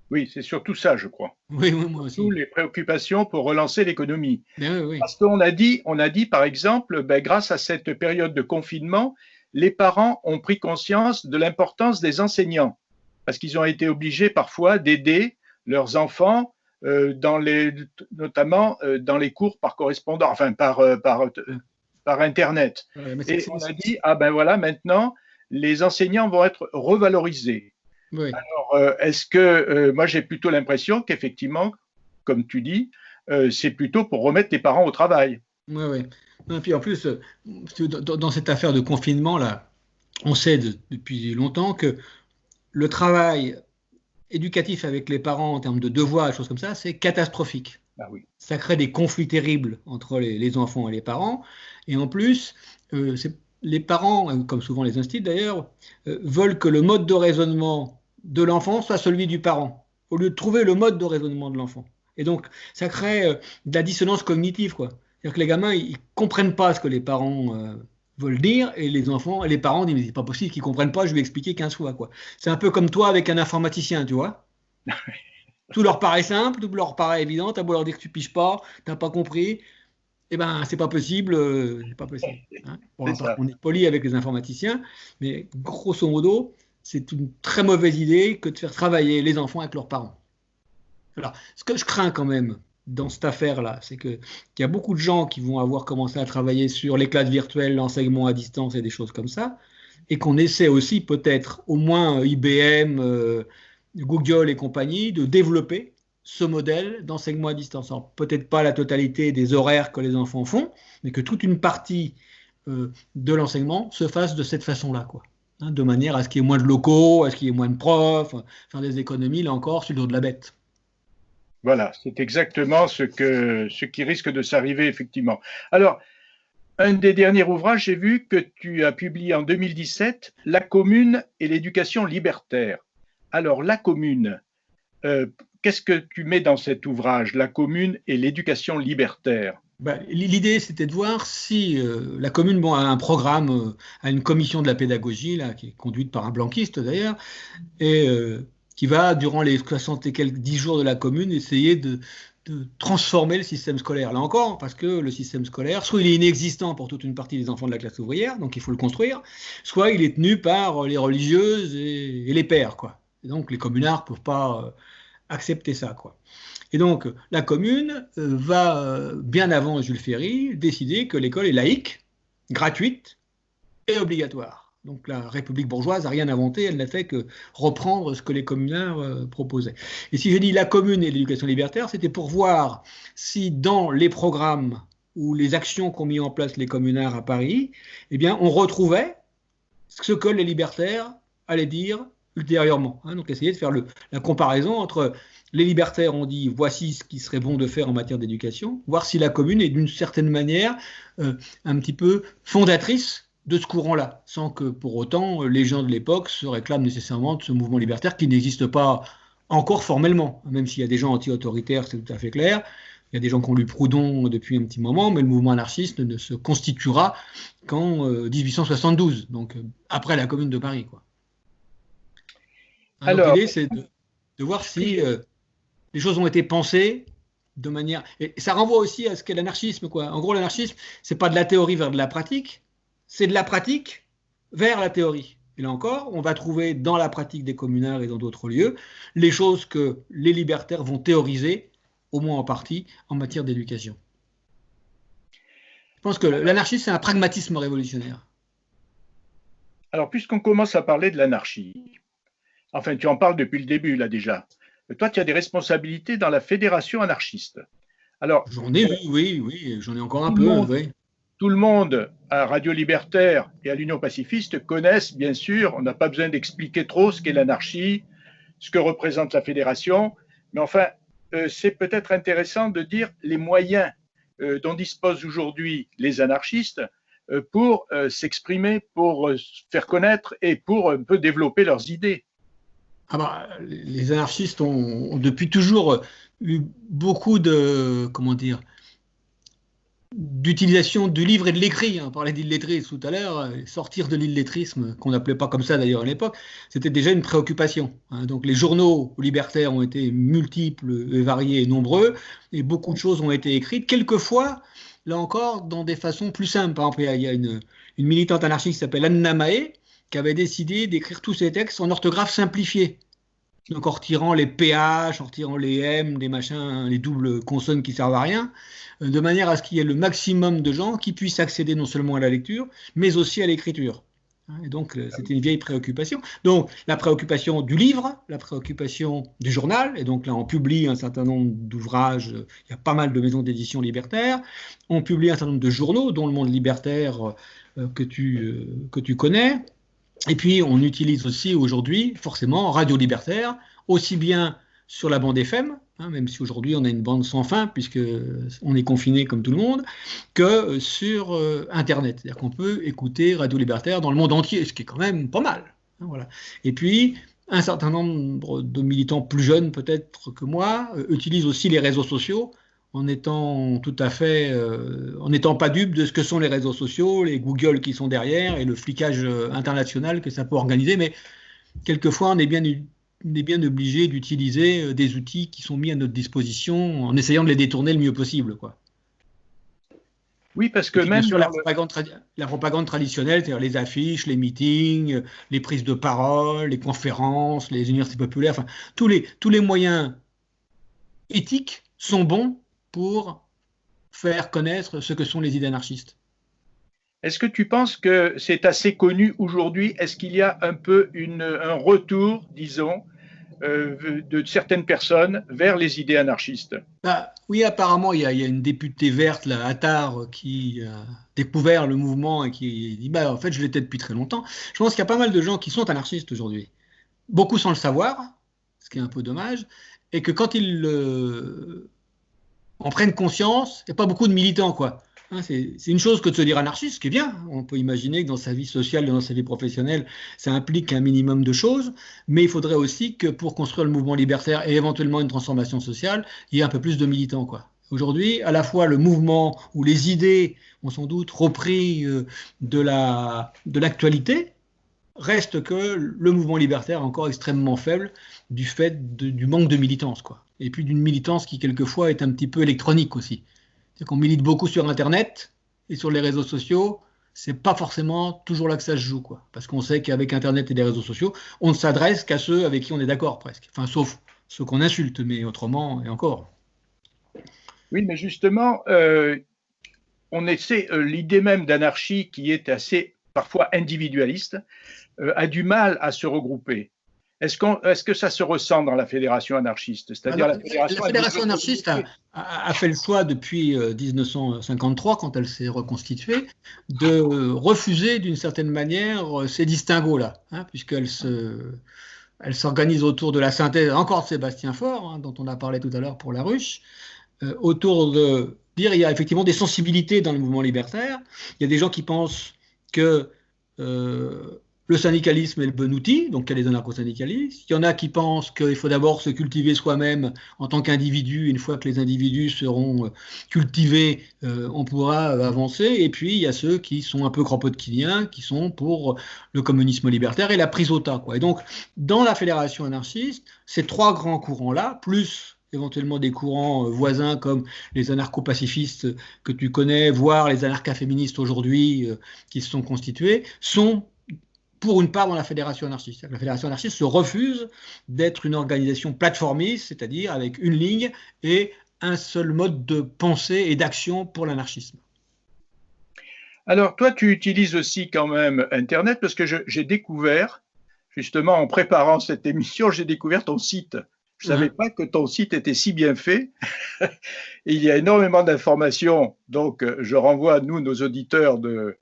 Oui, c'est surtout ça, je crois. Oui, moi aussi. Toutes les préoccupations pour relancer l'économie. Oui. Parce qu'on a dit, par exemple, grâce à cette période de confinement, les parents ont pris conscience de l'importance des enseignants, parce qu'ils ont été obligés parfois d'aider leurs enfants, notamment dans les cours par correspondance, enfin par Internet. Et on a dit, voilà, maintenant, les enseignants vont être revalorisés. Oui. Alors, est-ce que moi j'ai plutôt l'impression qu'effectivement, comme tu dis, c'est plutôt pour remettre les parents au travail. Oui, oui. Et puis en plus, dans cette affaire de confinement, là, on sait depuis longtemps que le travail éducatif avec les parents en termes de devoirs et choses comme ça, c'est catastrophique. Ah oui. Ça crée des conflits terribles entre les enfants et les parents. Et en plus, les parents, comme souvent les instituts d'ailleurs, veulent que le mode de raisonnement de l'enfant soit celui du parent, au lieu de trouver le mode de raisonnement de l'enfant. Et donc, ça crée de la dissonance cognitive, quoi. C'est-à-dire que les gamins, ils ne comprennent pas ce que les parents veulent dire, et les enfants, et les parents disent, mais c'est pas possible qu'ils ne comprennent pas, je vais expliquer 15 fois, quoi. C'est un peu comme toi avec un informaticien, tu vois. Tout leur paraît simple, tout leur paraît évident, t'as beau leur dire que tu piges pas, t'as pas compris, eh ben c'est pas possible, c'est pas possible. Hein. Bon, on est poli avec les informaticiens, mais grosso modo, c'est une très mauvaise idée que de faire travailler les enfants avec leurs parents. Alors, ce que je crains quand même dans cette affaire-là, c'est qu'il y a beaucoup de gens qui vont avoir commencé à travailler sur les classes virtuelles, l'enseignement à distance et des choses comme ça, et qu'on essaie aussi peut-être, au moins IBM, Google et compagnie, de développer ce modèle d'enseignement à distance. Alors, peut-être pas la totalité des horaires que les enfants font, mais que toute une partie de l'enseignement se fasse de cette façon-là, quoi. Hein, de manière à ce qu'il y ait moins de locaux, à ce qu'il y ait moins de profs, faire des économies, là encore, sur le dos de la bête. Voilà, c'est exactement ce qui risque de s'arriver, effectivement. Alors, un des derniers ouvrages, j'ai vu que tu as publié en 2017 La commune et l'éducation libertaire. Alors, la commune, qu'est-ce que tu mets dans cet ouvrage, La commune et l'éducation libertaire? L'idée, c'était de voir si la commune a un programme, a une commission de la pédagogie, là, qui est conduite par un blanquiste d'ailleurs, et qui va, durant les 60 et quelques 10 jours de la commune, essayer de transformer le système scolaire. Là encore, parce que le système scolaire, soit il est inexistant pour toute une partie des enfants de la classe ouvrière, donc il faut le construire, soit il est tenu par les religieuses et les pères, quoi. Et donc les communards ne peuvent pas accepter ça, quoi. Et donc la commune va, bien avant Jules Ferry, décider que l'école est laïque, gratuite et obligatoire. Donc la République bourgeoise n'a rien inventé, elle n'a fait que reprendre ce que les communards proposaient. Et si je dis la commune et l'éducation libertaire, c'était pour voir si dans les programmes ou les actions qu'ont mis en place les communards à Paris, eh bien, on retrouvait ce que les libertaires allaient dire ultérieurement. Hein. Donc essayer de faire la comparaison entre les libertaires ont dit voici ce qui serait bon de faire en matière d'éducation, voir si la commune est d'une certaine manière un petit peu fondatrice de ce courant-là, sans que pour autant les gens de l'époque se réclament nécessairement de ce mouvement libertaire qui n'existe pas encore formellement, même s'il y a des gens anti-autoritaires, c'est tout à fait clair. Il y a des gens qui ont lu Proudhon depuis un petit moment, mais le mouvement anarchiste ne se constituera qu'en 1872, donc après la Commune de Paris, quoi. Alors, l'idée, c'est de voir si les choses ont été pensées de manière... Et ça renvoie aussi à ce qu'est l'anarchisme, quoi. En gros, l'anarchisme, c'est pas de la théorie vers de la pratique, c'est de la pratique vers la théorie. Et là encore, on va trouver dans la pratique des communards et dans d'autres lieux les choses que les libertaires vont théoriser, au moins en partie, en matière d'éducation. Je pense que l'anarchisme, c'est un pragmatisme révolutionnaire. Alors, puisqu'on commence à parler de l'anarchie, enfin, tu en parles depuis le début, là, déjà. Toi, tu as des responsabilités dans la fédération anarchiste. Alors, j'en ai, oui, j'en ai encore un peu, oui. Tout le monde à Radio Libertaire et à l'Union pacifiste connaissent, bien sûr, on n'a pas besoin d'expliquer trop ce qu'est l'anarchie, ce que représente la fédération, mais enfin, c'est peut-être intéressant de dire les moyens dont disposent aujourd'hui les anarchistes pour s'exprimer, pour se faire connaître et pour un peu développer leurs idées. Ah bah, les anarchistes ont depuis toujours eu beaucoup de, comment dire, d'utilisation du livre et de l'écrit. On parlait d'illettrisme tout à l'heure. Sortir de l'illettrisme, qu'on n'appelait pas comme ça d'ailleurs à l'époque, c'était déjà une préoccupation. Hein. Donc les journaux libertaires ont été multiples, et variés et nombreux, et beaucoup de choses ont été écrites, quelquefois, là encore, dans des façons plus simples. Par exemple, il y a une militante anarchiste qui s'appelle Anna Mahé, qui avait décidé d'écrire tous ses textes en orthographe simplifiée. Donc en retirant les PH, en retirant les M, les machins, les doubles consonnes qui servent à rien, de manière à ce qu'il y ait le maximum de gens qui puissent accéder non seulement à la lecture, mais aussi à l'écriture. Et donc, c'était une vieille préoccupation. Donc, la préoccupation du livre, la préoccupation du journal, et donc là, on publie un certain nombre d'ouvrages, il y a pas mal de maisons d'édition libertaires, on publie un certain nombre de journaux, dont Le Monde libertaire que tu connais, et puis on utilise aussi aujourd'hui, forcément, Radio Libertaire, aussi bien sur la bande FM, même si aujourd'hui on a une bande sans fin, puisqu'on est confiné comme tout le monde, que sur Internet. C'est-à-dire qu'on peut écouter Radio Libertaire dans le monde entier, ce qui est quand même pas mal. Voilà. Et puis, un certain nombre de militants plus jeunes peut-être que moi utilisent aussi les réseaux sociaux en étant tout à fait, en n'étant pas dupes de ce que sont les réseaux sociaux, les Google qui sont derrière et le flicage international que ça peut organiser. Mais quelquefois, on est bien obligé d'utiliser des outils qui sont mis à notre disposition en essayant de les détourner le mieux possible, quoi. Oui, parce que puis, même bien sûr, la propagande traditionnelle, c'est-à-dire les affiches, les meetings, les prises de parole, les conférences, les universités populaires, enfin, tous les moyens éthiques sont bons pour faire connaître ce que sont les idées anarchistes. Est-ce que tu penses que c'est assez connu aujourd'hui? Est-ce qu'il y a un peu un retour, disons, de certaines personnes vers les idées anarchistes? Oui, apparemment, il y a une députée verte, là, Attard, qui a découvert le mouvement et qui dit en fait, je l'étais depuis très longtemps. Je pense qu'il y a pas mal de gens qui sont anarchistes aujourd'hui. Beaucoup sans le savoir, ce qui est un peu dommage, et que quand ils en prennent conscience, il n'y a pas beaucoup de militants, quoi. C'est une chose que de se dire anarchiste, ce qui est bien. On peut imaginer que dans sa vie sociale et dans sa vie professionnelle, ça implique un minimum de choses, mais il faudrait aussi que pour construire le mouvement libertaire et éventuellement une transformation sociale, il y ait un peu plus de militants, quoi. Aujourd'hui, à la fois le mouvement ou les idées ont sans doute repris de l'actualité, reste que le mouvement libertaire est encore extrêmement faible du fait du manque de militance, quoi. Et puis d'une militance qui quelquefois est un petit peu électronique aussi. C'est qu'on milite beaucoup sur Internet et sur les réseaux sociaux, c'est pas forcément toujours là que ça se joue, quoi. Parce qu'on sait qu'avec Internet et les réseaux sociaux, on ne s'adresse qu'à ceux avec qui on est d'accord presque. Enfin, sauf ceux qu'on insulte, mais autrement et encore. Oui, mais justement, on essaie, l'idée même d'anarchie qui est assez parfois individualiste, a du mal à se regrouper. Est-ce que ça se ressent dans la fédération anarchiste? C'est-à-dire la fédération anarchiste a fait le choix depuis 1953, quand elle s'est reconstituée, de refuser d'une certaine manière ces distinguos-là, puisqu'elle s'organise autour de la synthèse, encore de Sébastien Faure, dont on a parlé tout à l'heure pour la ruche, autour de dire il y a effectivement des sensibilités dans le mouvement libertaire. Il y a des gens qui pensent que le syndicalisme est le bon outil, donc il y a les anarcho-syndicalistes. Il y en a qui pensent qu'il faut d'abord se cultiver soi-même en tant qu'individu. Une fois que les individus seront cultivés, on pourra avancer. Et puis il y a ceux qui sont un peu kropotkiens, qui sont pour le communisme libertaire et la prise au tas, quoi. Et donc, dans la fédération anarchiste, ces trois grands courants-là, plus éventuellement des courants voisins comme les anarcho-pacifistes que tu connais, voire les anarcha-féministes aujourd'hui qui se sont constitués, sont pour une part dans la fédération anarchiste. La fédération anarchiste se refuse d'être une organisation plateformiste, c'est-à-dire avec une ligne et un seul mode de pensée et d'action pour l'anarchisme. Alors, toi, tu utilises aussi quand même Internet, parce que j'ai découvert, justement en préparant cette émission, j'ai découvert ton site. Je ne savais pas que ton site était si bien fait. Il y a énormément d'informations, donc je renvoie, nous, nos auditeurs de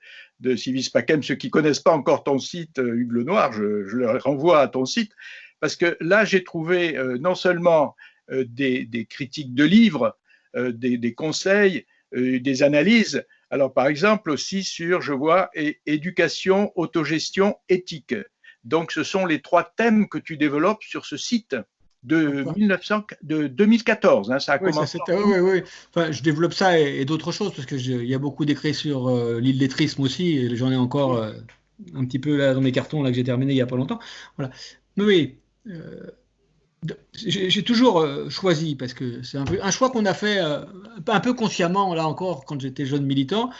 Civis Pacem, ceux qui ne connaissent pas encore ton site, Hugues Lenoir, je leur renvoie à ton site, parce que là, j'ai trouvé non seulement des critiques de livres, des conseils, des analyses, alors par exemple aussi sur, je vois, éducation, autogestion, éthique. Donc, ce sont les trois thèmes que tu développes sur ce site de 2014, ça a commencé. Oui. Enfin, je développe ça et d'autres choses, parce qu'il y a beaucoup d'écrits sur l'illettrisme aussi, et j'en ai encore un petit peu là dans mes cartons là, que j'ai terminé il n'y a pas longtemps. Voilà. Mais oui, j'ai toujours choisi, parce que c'est un choix qu'on a fait un peu consciemment, là encore, quand j'étais jeune militant.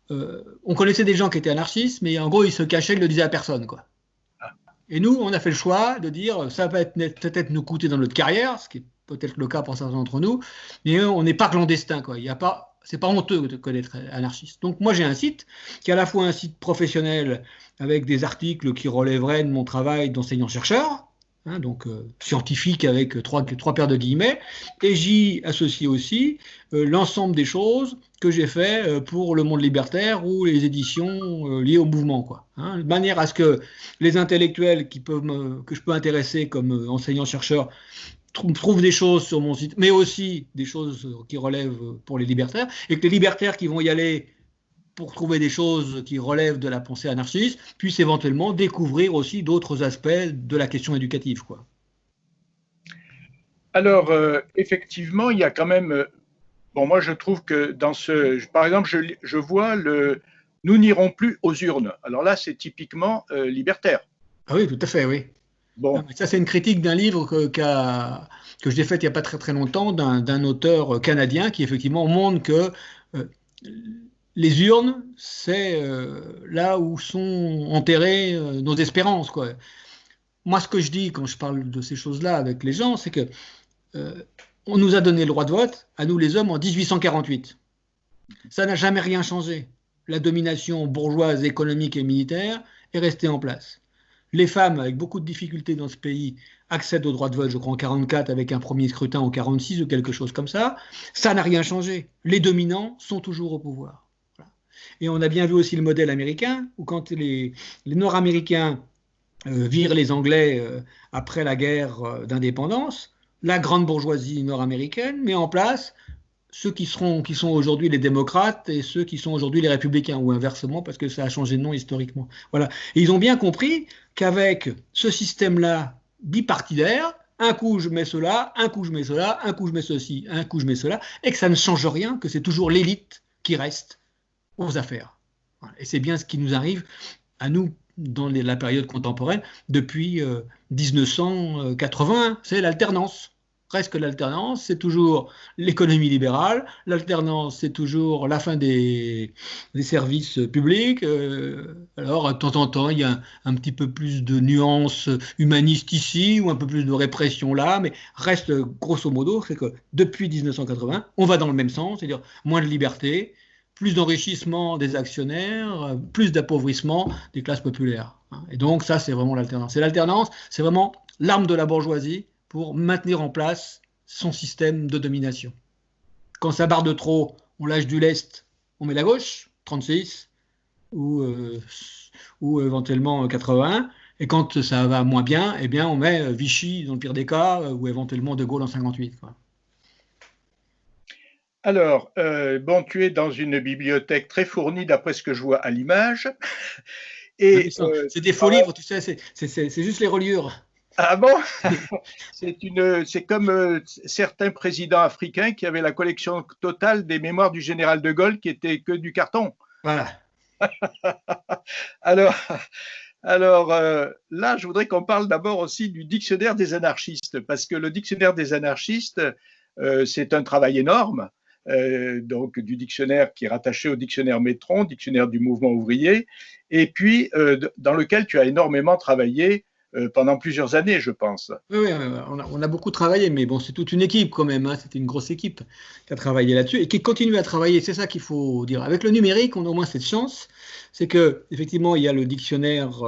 On connaissait des gens qui étaient anarchistes, mais en gros, ils se cachaient, ils ne le disaient à personne, quoi. Et nous, on a fait le choix de dire, ça va peut-être nous coûter dans notre carrière, ce qui est peut-être le cas pour certains d'entre nous, mais on n'est pas clandestin, quoi. Il y a pas, C'est pas honteux d'être anarchiste. Donc moi j'ai un site qui est à la fois un site professionnel avec des articles qui relèveraient de mon travail d'enseignant-chercheur, hein, donc scientifique avec trois paires de guillemets, et j'y associe aussi l'ensemble des choses que j'ai fait pour le monde libertaire ou les éditions liées au mouvement, quoi, hein, de manière à ce que les intellectuels que je peux intéresser comme enseignant-chercheur trouve des choses sur mon site, mais aussi des choses qui relèvent pour les libertaires, et que les libertaires qui vont y aller pour trouver des choses qui relèvent de la pensée anarchiste puissent éventuellement découvrir aussi d'autres aspects de la question éducative, quoi. Alors, effectivement, il y a quand même. Bon, moi, je trouve que par exemple, je vois nous n'irons plus aux urnes. Alors là, c'est typiquement libertaire. Ah oui, tout à fait, oui. Bon. Ça, c'est une critique d'un livre que j'ai fait il n'y a pas très très longtemps d'un auteur canadien qui effectivement montre que euh, les urnes, c'est là où sont enterrées nos espérances, quoi. Moi, ce que je dis quand je parle de ces choses-là avec les gens, c'est que on nous a donné le droit de vote, à nous les hommes, en 1848. Ça n'a jamais rien changé. La domination bourgeoise, économique et militaire est restée en place. Les femmes, avec beaucoup de difficultés dans ce pays, accèdent au droit de vote, je crois en 44, avec un premier scrutin en 46 ou quelque chose comme ça. Ça n'a rien changé. Les dominants sont toujours au pouvoir. Voilà. Et on a bien vu aussi le modèle américain, où quand les Nord-Américains virent les Anglais après la guerre d'indépendance, la grande bourgeoisie nord-américaine met en place ceux qui sont aujourd'hui les démocrates et ceux qui sont aujourd'hui les républicains, ou inversement, parce que ça a changé de nom historiquement. Voilà. Et ils ont bien compris qu'avec ce système-là bipartidaire, un coup je mets cela, un coup je mets cela, un coup je mets ceci, un coup je mets cela, et que ça ne change rien, que c'est toujours l'élite qui reste aux affaires. Voilà. Et c'est bien ce qui nous arrive à nous dans la période contemporaine depuis 1980, c'est l'alternance. Presque l'alternance, c'est toujours l'économie libérale, l'alternance, c'est toujours la fin des services publics. Alors, de temps en temps, il y a un petit peu plus de nuances humanistes ici, ou un peu plus de répression là, mais reste, grosso modo, c'est que depuis 1980, on va dans le même sens, c'est-à-dire moins de liberté, plus d'enrichissement des actionnaires, plus d'appauvrissement des classes populaires. Et donc, ça, c'est vraiment l'alternance. Et l'alternance, c'est vraiment l'arme de la bourgeoisie pour maintenir en place son système de domination. Quand ça barre de trop, on lâche du lest, on met la gauche, 36, ou éventuellement 80. Et quand ça va moins bien, eh bien, on met Vichy dans le pire des cas, ou éventuellement De Gaulle en 58. Quoi. Alors, bon, tu es dans une bibliothèque très fournie d'après ce que je vois à l'image. Et c'est des faux livres, tu sais, c'est juste les reliures. Ah bon? C'est comme certains présidents africains qui avaient la collection totale des mémoires du général de Gaulle qui était que du carton. Voilà. Alors là, je voudrais qu'on parle d'abord aussi du dictionnaire des anarchistes, parce que le dictionnaire des anarchistes, c'est un travail énorme. Donc du dictionnaire qui est rattaché au dictionnaire Métron, dictionnaire du mouvement ouvrier, et puis dans lequel tu as énormément travaillé pendant plusieurs années, je pense. Oui, on a beaucoup travaillé, mais bon, c'est toute une équipe quand même, hein, c'était une grosse équipe qui a travaillé là-dessus et qui continue à travailler, c'est ça qu'il faut dire. Avec le numérique, on a au moins cette chance, c'est que effectivement, il y a le dictionnaire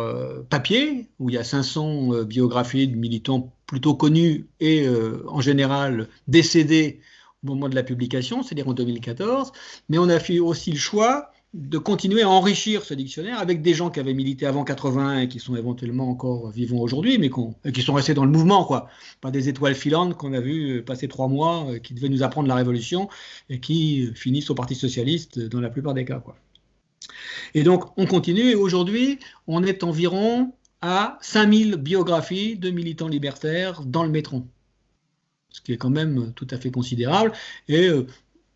papier, où il y a 500 biographies de militants plutôt connus et en général décédés au moment de la publication, c'est-à-dire en 2014, mais on a fait aussi le choix de continuer à enrichir ce dictionnaire avec des gens qui avaient milité avant 80 et qui sont éventuellement encore vivants aujourd'hui, mais qui sont restés dans le mouvement, quoi. Pas des étoiles filantes qu'on a vu passer 3 mois, qui devaient nous apprendre la révolution et qui finissent au Parti socialiste dans la plupart des cas, quoi. Et donc, on continue et aujourd'hui, on est environ à 5000 biographies de militants libertaires dans le Métron, ce qui est quand même tout à fait considérable. Et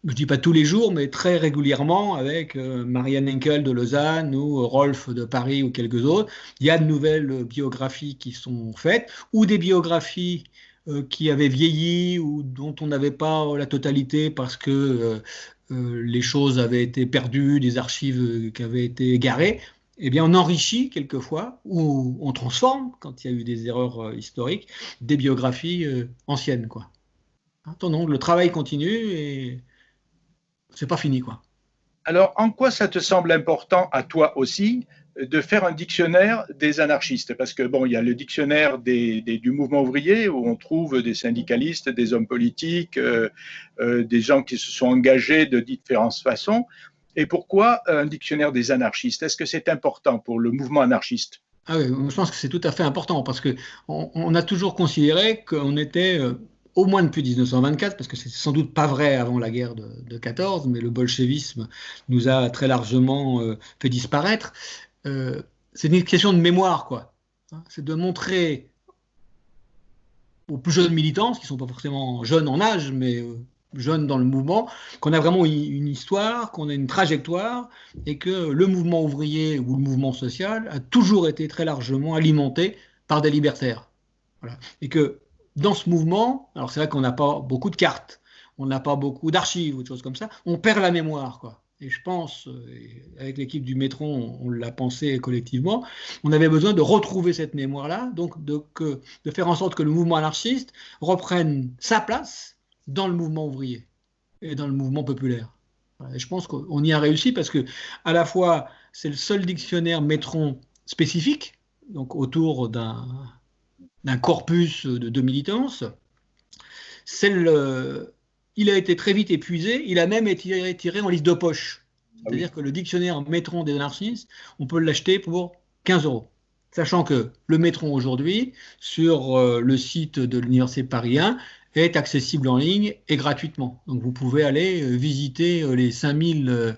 je ne dis pas tous les jours, mais très régulièrement, avec Marianne Henkel de Lausanne ou Rolf de Paris ou quelques autres, il y a de nouvelles biographies qui sont faites, ou des biographies qui avaient vieilli ou dont on n'avait pas la totalité parce que les choses avaient été perdues, des archives qui avaient été égarées. Eh bien, on enrichit quelquefois, ou on transforme, quand il y a eu des erreurs historiques, des biographies anciennes, quoi. Donc, le travail continue et c'est pas fini, quoi. Alors, en quoi ça te semble important à toi aussi de faire un dictionnaire des anarchistes? Parce que bon, il y a le dictionnaire du mouvement ouvrier où on trouve des syndicalistes, des hommes politiques, des gens qui se sont engagés de différentes façons. Et pourquoi un dictionnaire des anarchistes? Est-ce que c'est important pour le mouvement anarchiste? Ah oui, je pense que c'est tout à fait important parce que on a toujours considéré qu'on était, au moins depuis 1924, parce que c'est sans doute pas vrai avant la guerre de 14, mais le bolchevisme nous a très largement fait disparaître. C'est une question de mémoire, quoi. Hein, c'est de montrer aux plus jeunes militants, qui ne sont pas forcément jeunes en âge, mais jeunes dans le mouvement, qu'on a vraiment une histoire, qu'on a une trajectoire, et que le mouvement ouvrier ou le mouvement social a toujours été très largement alimenté par des libertaires. Voilà. Et que dans ce mouvement, alors c'est vrai qu'on n'a pas beaucoup de cartes, on n'a pas beaucoup d'archives ou de choses comme ça, on perd la mémoire, quoi. Et je pense, avec l'équipe du Métron, on l'a pensé collectivement, on avait besoin de retrouver cette mémoire-là, donc de faire en sorte que le mouvement anarchiste reprenne sa place dans le mouvement ouvrier et dans le mouvement populaire. Voilà. Et je pense qu'on y a réussi parce que, à la fois, c'est le seul dictionnaire Métron spécifique, donc autour d'un corpus de militance. Il a été très vite épuisé, il a même été tiré en liste de poche. C'est-à-dire que le dictionnaire Métron des anarchistes, on peut l'acheter pour 15 euros. Sachant que le Métron aujourd'hui, sur le site de l'Université Paris 1, est accessible en ligne et gratuitement. Donc vous pouvez aller visiter les 5000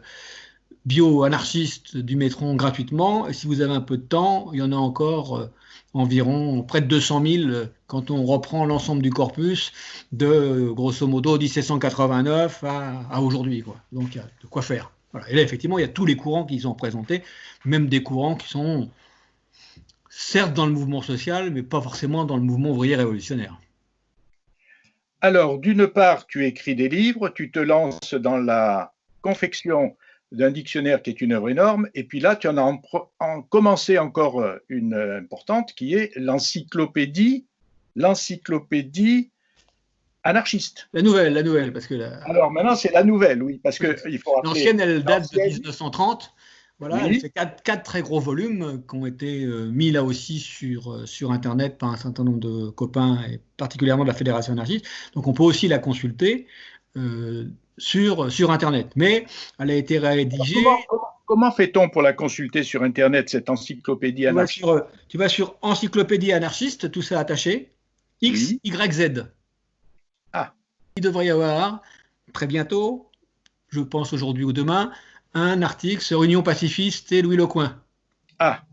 bio-anarchistes du Métron gratuitement. Et si vous avez un peu de temps, il y en a encore environ près de 200 000 quand on reprend l'ensemble du corpus de grosso modo 1789 à aujourd'hui, quoi. Donc il y a de quoi faire. Voilà. Et là, effectivement, il y a tous les courants qui sont présentés, même des courants qui sont certes dans le mouvement social, mais pas forcément dans le mouvement ouvrier révolutionnaire. Alors, d'une part, tu écris des livres, tu te lances dans la confection d'un dictionnaire qui est une œuvre énorme, et puis là, tu en as commencé encore une importante qui est l'encyclopédie anarchiste. La nouvelle, parce que Alors maintenant, c'est la nouvelle, oui, parce que il faut rappeler. L'ancienne, elle date de 1930. Voilà, oui. elle fait quatre très gros volumes qui ont été mis là aussi sur Internet par un certain nombre de copains, et particulièrement de la Fédération anarchiste. Donc on peut aussi la consulter sur Internet. Mais elle a été rédigée. Comment fait-on pour la consulter sur Internet, cette encyclopédie anarchiste? Tu vas sur Encyclopédie anarchiste, tout ça attaché, X, Y, Z. Ah. Il devrait y avoir très bientôt, je pense aujourd'hui ou demain, un article sur Union pacifiste et Louis Lecoing. Ah.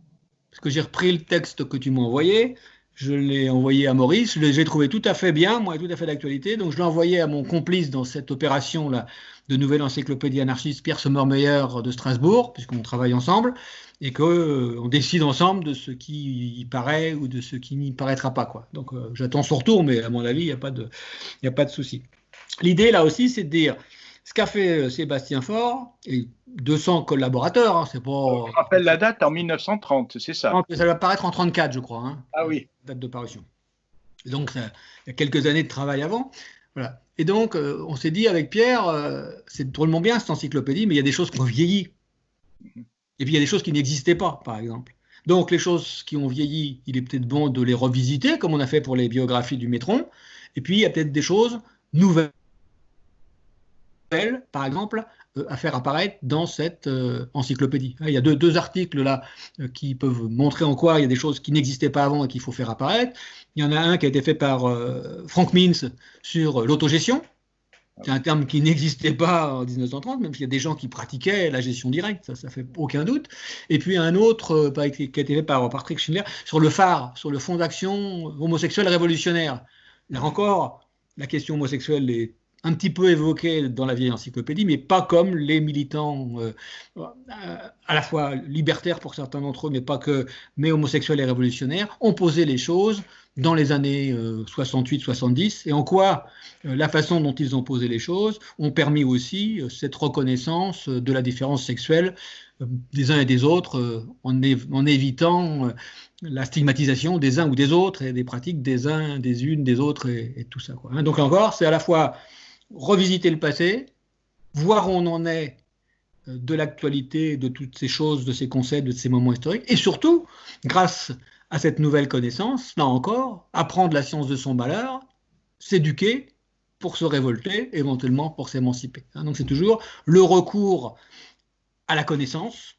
Parce que j'ai repris le texte que tu m'as envoyé, je l'ai envoyé à Maurice, j'ai trouvé tout à fait bien, moi, tout à fait d'actualité, donc je l'ai envoyé à mon complice dans cette opération-là de nouvelle encyclopédie anarchiste, Pierre Sommermeyer de Strasbourg, puisqu'on travaille ensemble, et qu'on décide ensemble de ce qui y paraît ou de ce qui n'y paraîtra pas, quoi. Donc j'attends son retour, mais à mon avis, il n'y a pas de souci. L'idée, là aussi, c'est de dire ce qu'a fait Sébastien Faure, et 200 collaborateurs, hein, c'est pas... Je rappelle la date, en 1930, c'est ça. Ça va paraître en 1934, je crois. Hein, ah oui. Date de parution. Et donc, il y a quelques années de travail avant. Voilà. Et donc, on s'est dit avec Pierre, c'est drôlement bien cette encyclopédie, mais il y a des choses qui ont vieilli. Et puis, il y a des choses qui n'existaient pas, par exemple. Donc, les choses qui ont vieilli, il est peut-être bon de les revisiter, comme on a fait pour les biographies du Métron. Et puis, il y a peut-être des choses nouvelles, par exemple, à faire apparaître dans cette encyclopédie. Il y a deux articles là qui peuvent montrer en quoi il y a des choses qui n'existaient pas avant et qu'il faut faire apparaître. Il y en a un qui a été fait par Frank Means sur l'autogestion. C'est un terme qui n'existait pas en 1930, même s'il y a des gens qui pratiquaient la gestion directe, ça fait aucun doute. Et puis un autre qui a été fait par Patrick Schindler sur le phare, sur le fonds d'action homosexuel révolutionnaire. Là encore, la question homosexuelle est un petit peu évoqué dans la vieille encyclopédie, mais pas comme les militants à la fois libertaires pour certains d'entre eux, mais pas que, mais homosexuels et révolutionnaires, ont posé les choses dans les années 68-70, et en quoi la façon dont ils ont posé les choses ont permis aussi cette reconnaissance de la différence sexuelle des uns et des autres, en évitant la stigmatisation des uns ou des autres, et des pratiques des uns, des unes, des autres, et tout ça, quoi. Donc encore, c'est à la fois revisiter le passé, voir où on en est de l'actualité, de toutes ces choses, de ces concepts, de ces moments historiques, et surtout, grâce à cette nouvelle connaissance, là encore, apprendre la science de son malheur, s'éduquer pour se révolter, éventuellement pour s'émanciper. Donc c'est toujours le recours à la connaissance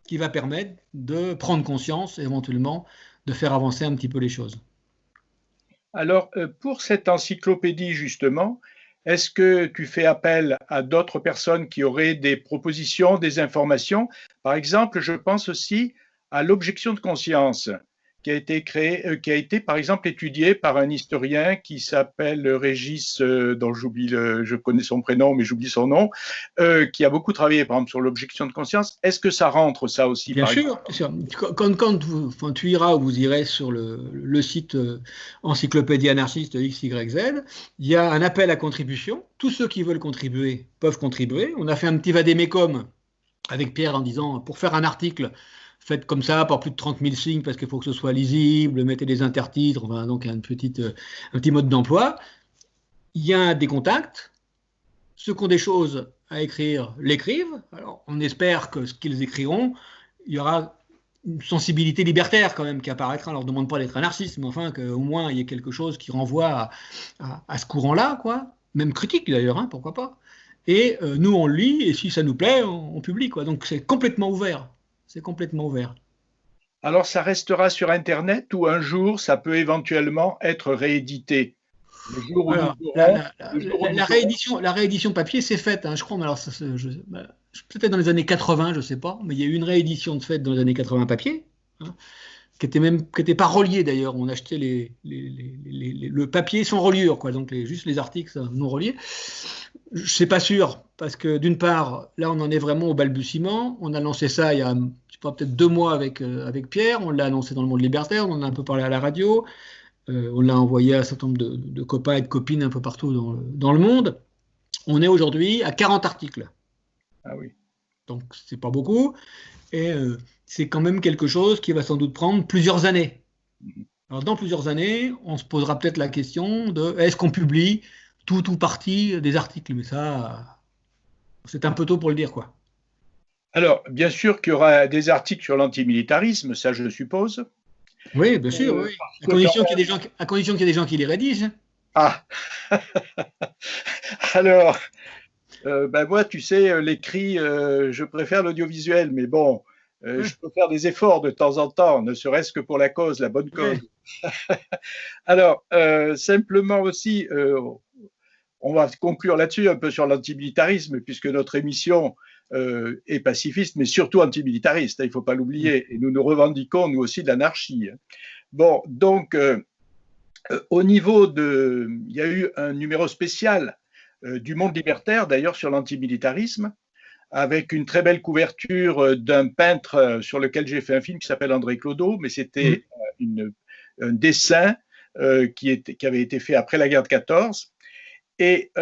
qui va permettre de prendre conscience, éventuellement, de faire avancer un petit peu les choses. Alors, pour cette encyclopédie, justement, est-ce que tu fais appel à d'autres personnes qui auraient des propositions, des informations? Par exemple, je pense aussi à l'objection de conscience qui a été créée, qui a été par exemple étudiée par un historien qui s'appelle Régis, dont je connais son prénom, mais j'oublie son nom, qui a beaucoup travaillé, par exemple, sur l'objection de conscience. Est-ce que ça rentre, ça aussi, Bien par exemple? sûr, bien sûr. Quand tu iras ou vous irez sur le site Encyclopédie anarchiste XYZ, il y a un appel à contribution. Tous ceux qui veulent contribuer peuvent contribuer. On a fait un petit vadémécom avec Pierre en disant, pour faire un article, faites comme ça, par plus de 30 000 signes, parce qu'il faut que ce soit lisible, mettez des intertitres, enfin, donc un petit mode d'emploi. Il y a des contacts. Ceux qui ont des choses à écrire l'écrivent. Alors, on espère que ce qu'ils écriront, il y aura une sensibilité libertaire quand même qui apparaîtra. On ne leur demande pas d'être anarchiste, mais enfin qu'au moins il y ait quelque chose qui renvoie à ce courant-là, quoi. Même critique d'ailleurs, hein, pourquoi pas. Et nous on le lit, et si ça nous plaît, on publie, quoi. Donc c'est complètement ouvert. C'est complètement ouvert. Alors, ça restera sur Internet ou un jour, ça peut éventuellement être réédité? Le jour où nous Alors, aurons, le jour où nous aurons. la réédition papier, c'est faite, hein, je crois, mais alors, peut-être dans les années 80, je ne sais pas, mais il y a eu une réédition de fait dans les années 80 papier, hein, qui était pas reliée d'ailleurs. On achetait le papier sans reliure, quoi, donc juste les articles non reliés. Je ne suis pas sûr, parce que d'une part, là, on en est vraiment au balbutiement. On a lancé ça il y a, je sais pas, peut-être 2 mois avec Pierre. On l'a annoncé dans le Monde Libertaire, on en a un peu parlé à la radio. On l'a envoyé à un certain nombre de copains et de copines un peu partout dans le monde. On est aujourd'hui à 40 articles. Ah oui. Donc, c'est pas beaucoup. Et c'est quand même quelque chose qui va sans doute prendre plusieurs années. Alors, dans plusieurs années, on se posera peut-être la question de est-ce qu'on publie tout ou partie des articles? Mais ça, c'est un peu tôt pour le dire, quoi. Alors, bien sûr qu'il y aura des articles sur l'antimilitarisme, ça je suppose. Oui, bien sûr, oui. Parce À que condition qu'il y ait des gens, à condition qu'il y ait des gens qui les rédigent. Ah, alors, ben moi, tu sais, l'écrit, je préfère l'audiovisuel, mais bon, Ouais, je peux faire des efforts de temps en temps, ne serait-ce que pour la cause, la bonne cause. ouais. Alors, simplement aussi, on va conclure là-dessus un peu sur l'antimilitarisme, puisque notre émission est pacifiste, mais surtout antimilitariste, hein, il ne faut pas l'oublier. Et nous nous revendiquons, nous aussi, de l'anarchie. Bon, donc, au niveau de. Il y a eu un numéro spécial du Monde libertaire, d'ailleurs, sur l'antimilitarisme, avec une très belle couverture d'un peintre sur lequel j'ai fait un film qui s'appelle André Clodo, mais c'était un dessin qui avait été fait après la guerre de 14. Et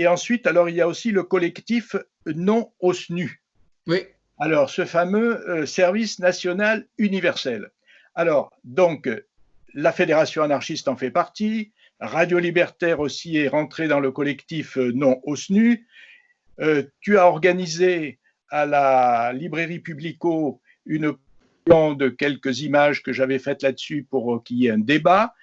ensuite, alors, il y a aussi le collectif Non au SNU. Oui. Alors, ce fameux service national universel. Alors, donc, la Fédération anarchiste en fait partie. Radio Libertaire aussi est rentrée dans le collectif Non au SNU. Tu as organisé à la librairie Publico une de quelques images que j'avais faites là-dessus pour qu'il y ait un débat.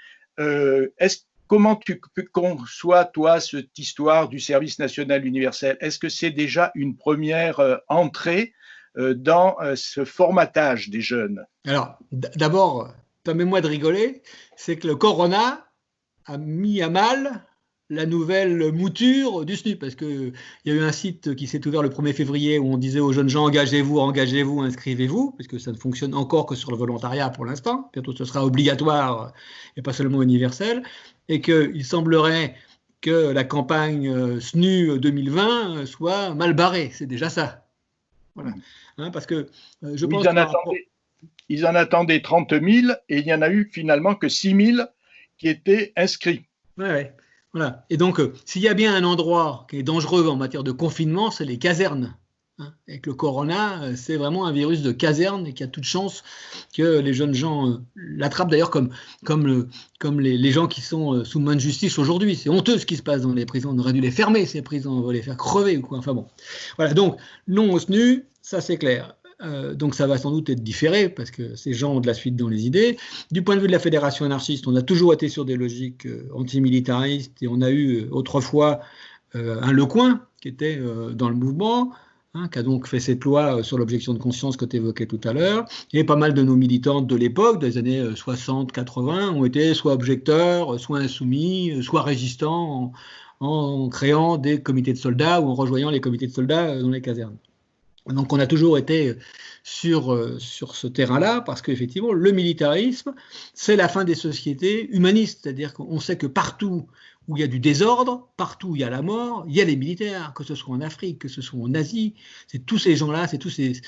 Comment tu conçois, toi, cette histoire du service national universel? Est-ce que c'est déjà une première entrée dans ce formatage des jeunes? Alors, d'abord, permets-moi de rigoler, c'est que le corona a mis à mal la nouvelle mouture du SNU, parce qu'il y a eu un site qui s'est ouvert le 1er février où on disait aux jeunes gens engagez-vous, engagez-vous, inscrivez-vous, puisque ça ne fonctionne encore que sur le volontariat pour l'instant, bientôt ce sera obligatoire et pas seulement universel, et qu'il semblerait que la campagne SNU 2020 soit mal barrée, c'est déjà ça. Voilà. Hein, parce que je pense ils en attendaient 30 000 et il n'y en a eu finalement que 6 000 qui étaient inscrits. Ouais, ouais. Voilà. Et donc, s'il y a bien un endroit qui est dangereux en matière de confinement, c'est les casernes. hein. Et que le corona, c'est vraiment un virus de caserne et qu'il y a toute chance que les jeunes gens l'attrapent d'ailleurs comme les gens qui sont sous main de justice aujourd'hui. C'est honteux ce qui se passe dans les prisons. On aurait dû les fermer, ces prisons, on va les faire crever ou quoi. Enfin bon. Voilà, donc non au SNU, ça c'est clair. Donc ça va sans doute être différé parce que ces gens ont de la suite dans les idées. Du point de vue de la fédération anarchiste, on a toujours été sur des logiques antimilitaristes et on a eu autrefois un Lecoing qui était dans le mouvement, hein, qui a donc fait cette loi sur l'objection de conscience que tu évoquais tout à l'heure. Et pas mal de nos militantes de l'époque, des années 60-80, ont été soit objecteurs, soit insoumis, soit résistants en créant des comités de soldats ou en rejoignant les comités de soldats dans les casernes. Donc on a toujours été sur ce terrain-là parce qu'effectivement le militarisme c'est la fin des sociétés humanistes, c'est-à-dire qu'on sait que partout où il y a du désordre, partout où il y a la mort, il y a les militaires, que ce soit en Afrique, que ce soit en Asie, c'est tous ces gens-là, c'est tous ces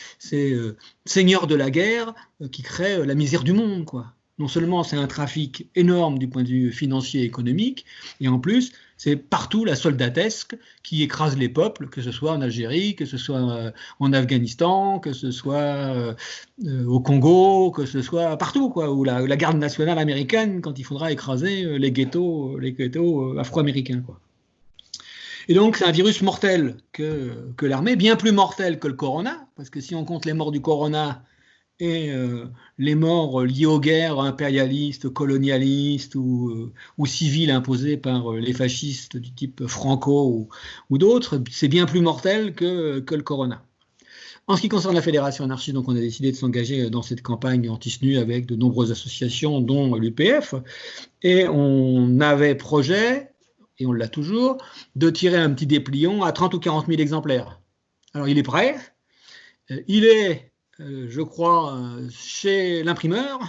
seigneurs de la guerre qui créent la misère du monde, quoi. Non seulement c'est un trafic énorme du point de vue financier et économique, et en plus, c'est partout la soldatesque qui écrase les peuples, que ce soit en Algérie, que ce soit en Afghanistan, que ce soit au Congo, que ce soit partout, quoi, ou la garde nationale américaine quand il faudra écraser les ghettos afro-américains, quoi. Et donc, c'est un virus mortel que l'armée, bien plus mortel que le corona, parce que si on compte les morts du corona, et les morts liées aux guerres impérialistes, colonialistes ou civiles imposées par les fascistes du type Franco ou d'autres, c'est bien plus mortel que le corona. En ce qui concerne la Fédération anarchiste, donc on a décidé de s'engager dans cette campagne anti-SNU avec de nombreuses associations, dont l'UPF, et on avait projet, et on l'a toujours, de tirer un petit dépliant à 30 ou 40 000 exemplaires. Alors il est prêt, il est je crois, chez l'imprimeur,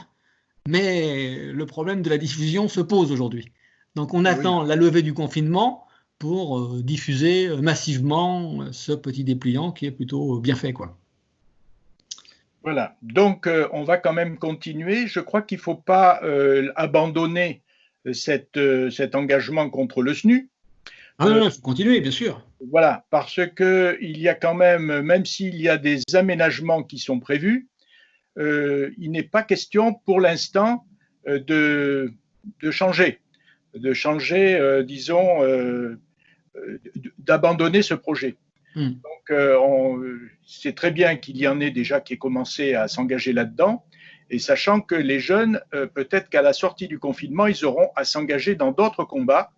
mais le problème de la diffusion se pose aujourd'hui. Donc on attend la levée du confinement pour diffuser massivement ce petit dépliant qui est plutôt bien fait, quoi. Voilà, donc on va quand même continuer. Je crois qu'il ne faut pas abandonner cet engagement contre le SNU. Ah non, il faut continuer, bien sûr. Voilà, parce qu'il y a quand même s'il y a des aménagements qui sont prévus, il n'est pas question pour l'instant de changer, disons, d'abandonner ce projet. Donc, c'est très bien qu'il y en ait déjà qui aient commencé à s'engager là-dedans, et sachant que les jeunes, peut-être qu'à la sortie du confinement, ils auront à s'engager dans d'autres combats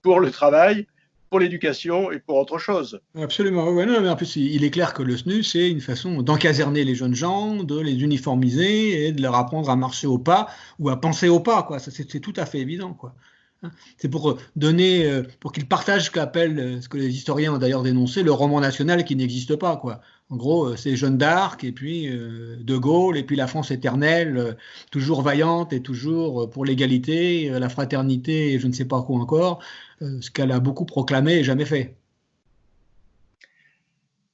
pour le travail, pour l'éducation et pour autre chose. Absolument. Ouais, non, mais en plus, il est clair que le SNU, c'est une façon d'encaserner les jeunes gens, de les uniformiser et de leur apprendre à marcher au pas ou à penser au pas, quoi. Ça, c'est tout à fait évident, quoi. C'est pour donner, pour qu'ils partagent ce qu'appellent, ce que les historiens ont d'ailleurs dénoncé, le roman national qui n'existe pas, quoi. En gros, c'est Jeanne d'Arc et puis De Gaulle et puis la France éternelle, toujours vaillante et toujours pour l'égalité, la fraternité et je ne sais pas quoi encore, ce qu'elle a beaucoup proclamé et jamais fait.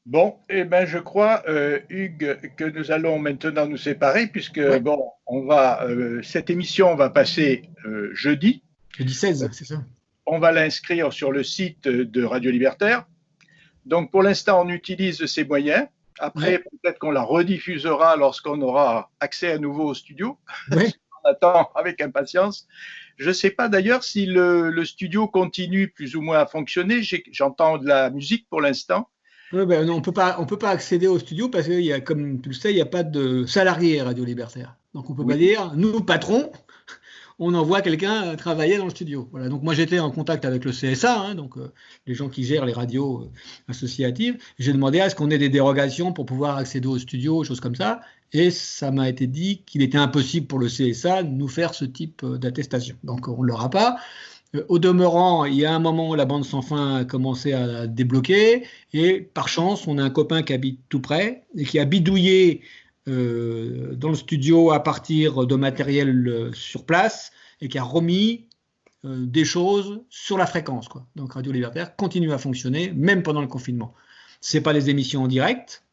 Bon, eh ben, je crois, Hugues, que nous allons maintenant nous séparer puisque bon, cette émission va passer jeudi. Jeudi 16, c'est ça. On va l'inscrire sur le site de Radio Libertaire. Donc, pour l'instant, on utilise ces moyens. Après, peut-être qu'on la rediffusera lorsqu'on aura accès à nouveau au studio. On attend avec impatience. Je ne sais pas d'ailleurs si le studio continue plus ou moins à fonctionner. J'entends de la musique pour l'instant. Ben non, on peut pas accéder au studio parce qu'il y a, comme tu le sais, il n'y a pas de salarié Radio Libertaire. Donc on peut pas dire, nous, patrons, on envoie quelqu'un travailler dans le studio. Voilà. Donc moi j'étais en contact avec le CSA, donc les gens qui gèrent les radios associatives. J'ai demandé à ce qu'on ait des dérogations pour pouvoir accéder au studio, choses comme ça. Et ça m'a été dit qu'il était impossible pour le CSA de nous faire ce type d'attestation. Donc on ne l'aura pas. Au demeurant, il y a un moment où la bande sans fin a commencé à débloquer et par chance, on a un copain qui habite tout près et qui a bidouillé dans le studio à partir de matériel sur place et qui a remis des choses sur la fréquence, quoi. Donc Radio Libertaire continue à fonctionner même pendant le confinement. C'est pas les émissions en direct,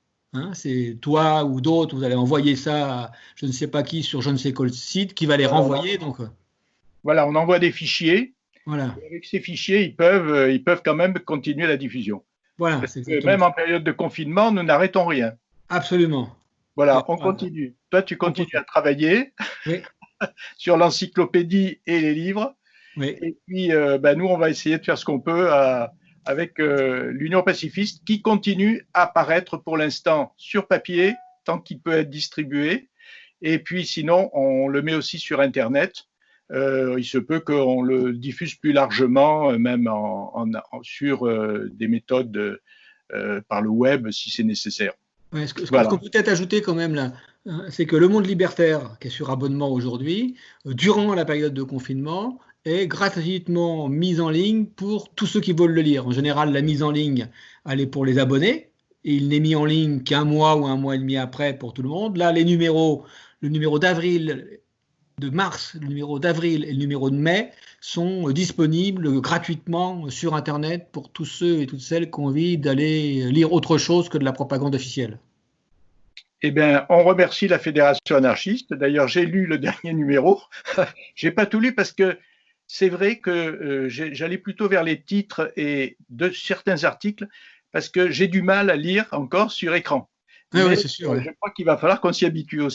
c'est toi ou d'autres, vous allez envoyer ça à je ne sais pas qui sur je ne sais quel site qui va les renvoyer. Donc voilà, on envoie des fichiers. Voilà. Et avec ces fichiers, ils peuvent quand même continuer la diffusion. Voilà, Parce c'est que exactement même ça. en période de confinement, nous n'arrêtons rien. Absolument. Voilà, on Voilà. continue. Toi, tu On continues continue. à travailler Oui, sur l'encyclopédie et les livres. oui. Et puis, nous, on va essayer de faire ce qu'on peut avec l'Union pacifiste qui continue à paraître pour l'instant sur papier, tant qu'il peut être distribué. Et puis, sinon, on le met aussi sur Internet. Il se peut qu'on le diffuse plus largement, même sur des méthodes par le web, si c'est nécessaire. Ouais, ce qu'on Voilà. peut peut-être ajouter quand même là, c'est que le Monde Libertaire, qui est sur abonnement aujourd'hui, durant la période de confinement, est gratuitement mis en ligne pour tous ceux qui veulent le lire. En général, la mise en ligne, elle est pour les abonnés, et il n'est mis en ligne qu'un mois ou un mois et demi après pour tout le monde. Là, le numéro d'avril, de mars, le numéro d'avril et le numéro de mai sont disponibles gratuitement sur Internet pour tous ceux et toutes celles qui ont envie d'aller lire autre chose que de la propagande officielle. Eh bien, on remercie la Fédération anarchiste. D'ailleurs, j'ai lu le dernier numéro. J'ai pas tout lu parce que c'est vrai que j'allais plutôt vers les titres et de certains articles parce que j'ai du mal à lire encore sur écran. Oui, Mais oui, c'est sûr. Ouais. je crois qu'il va falloir qu'on s'y habitue aussi.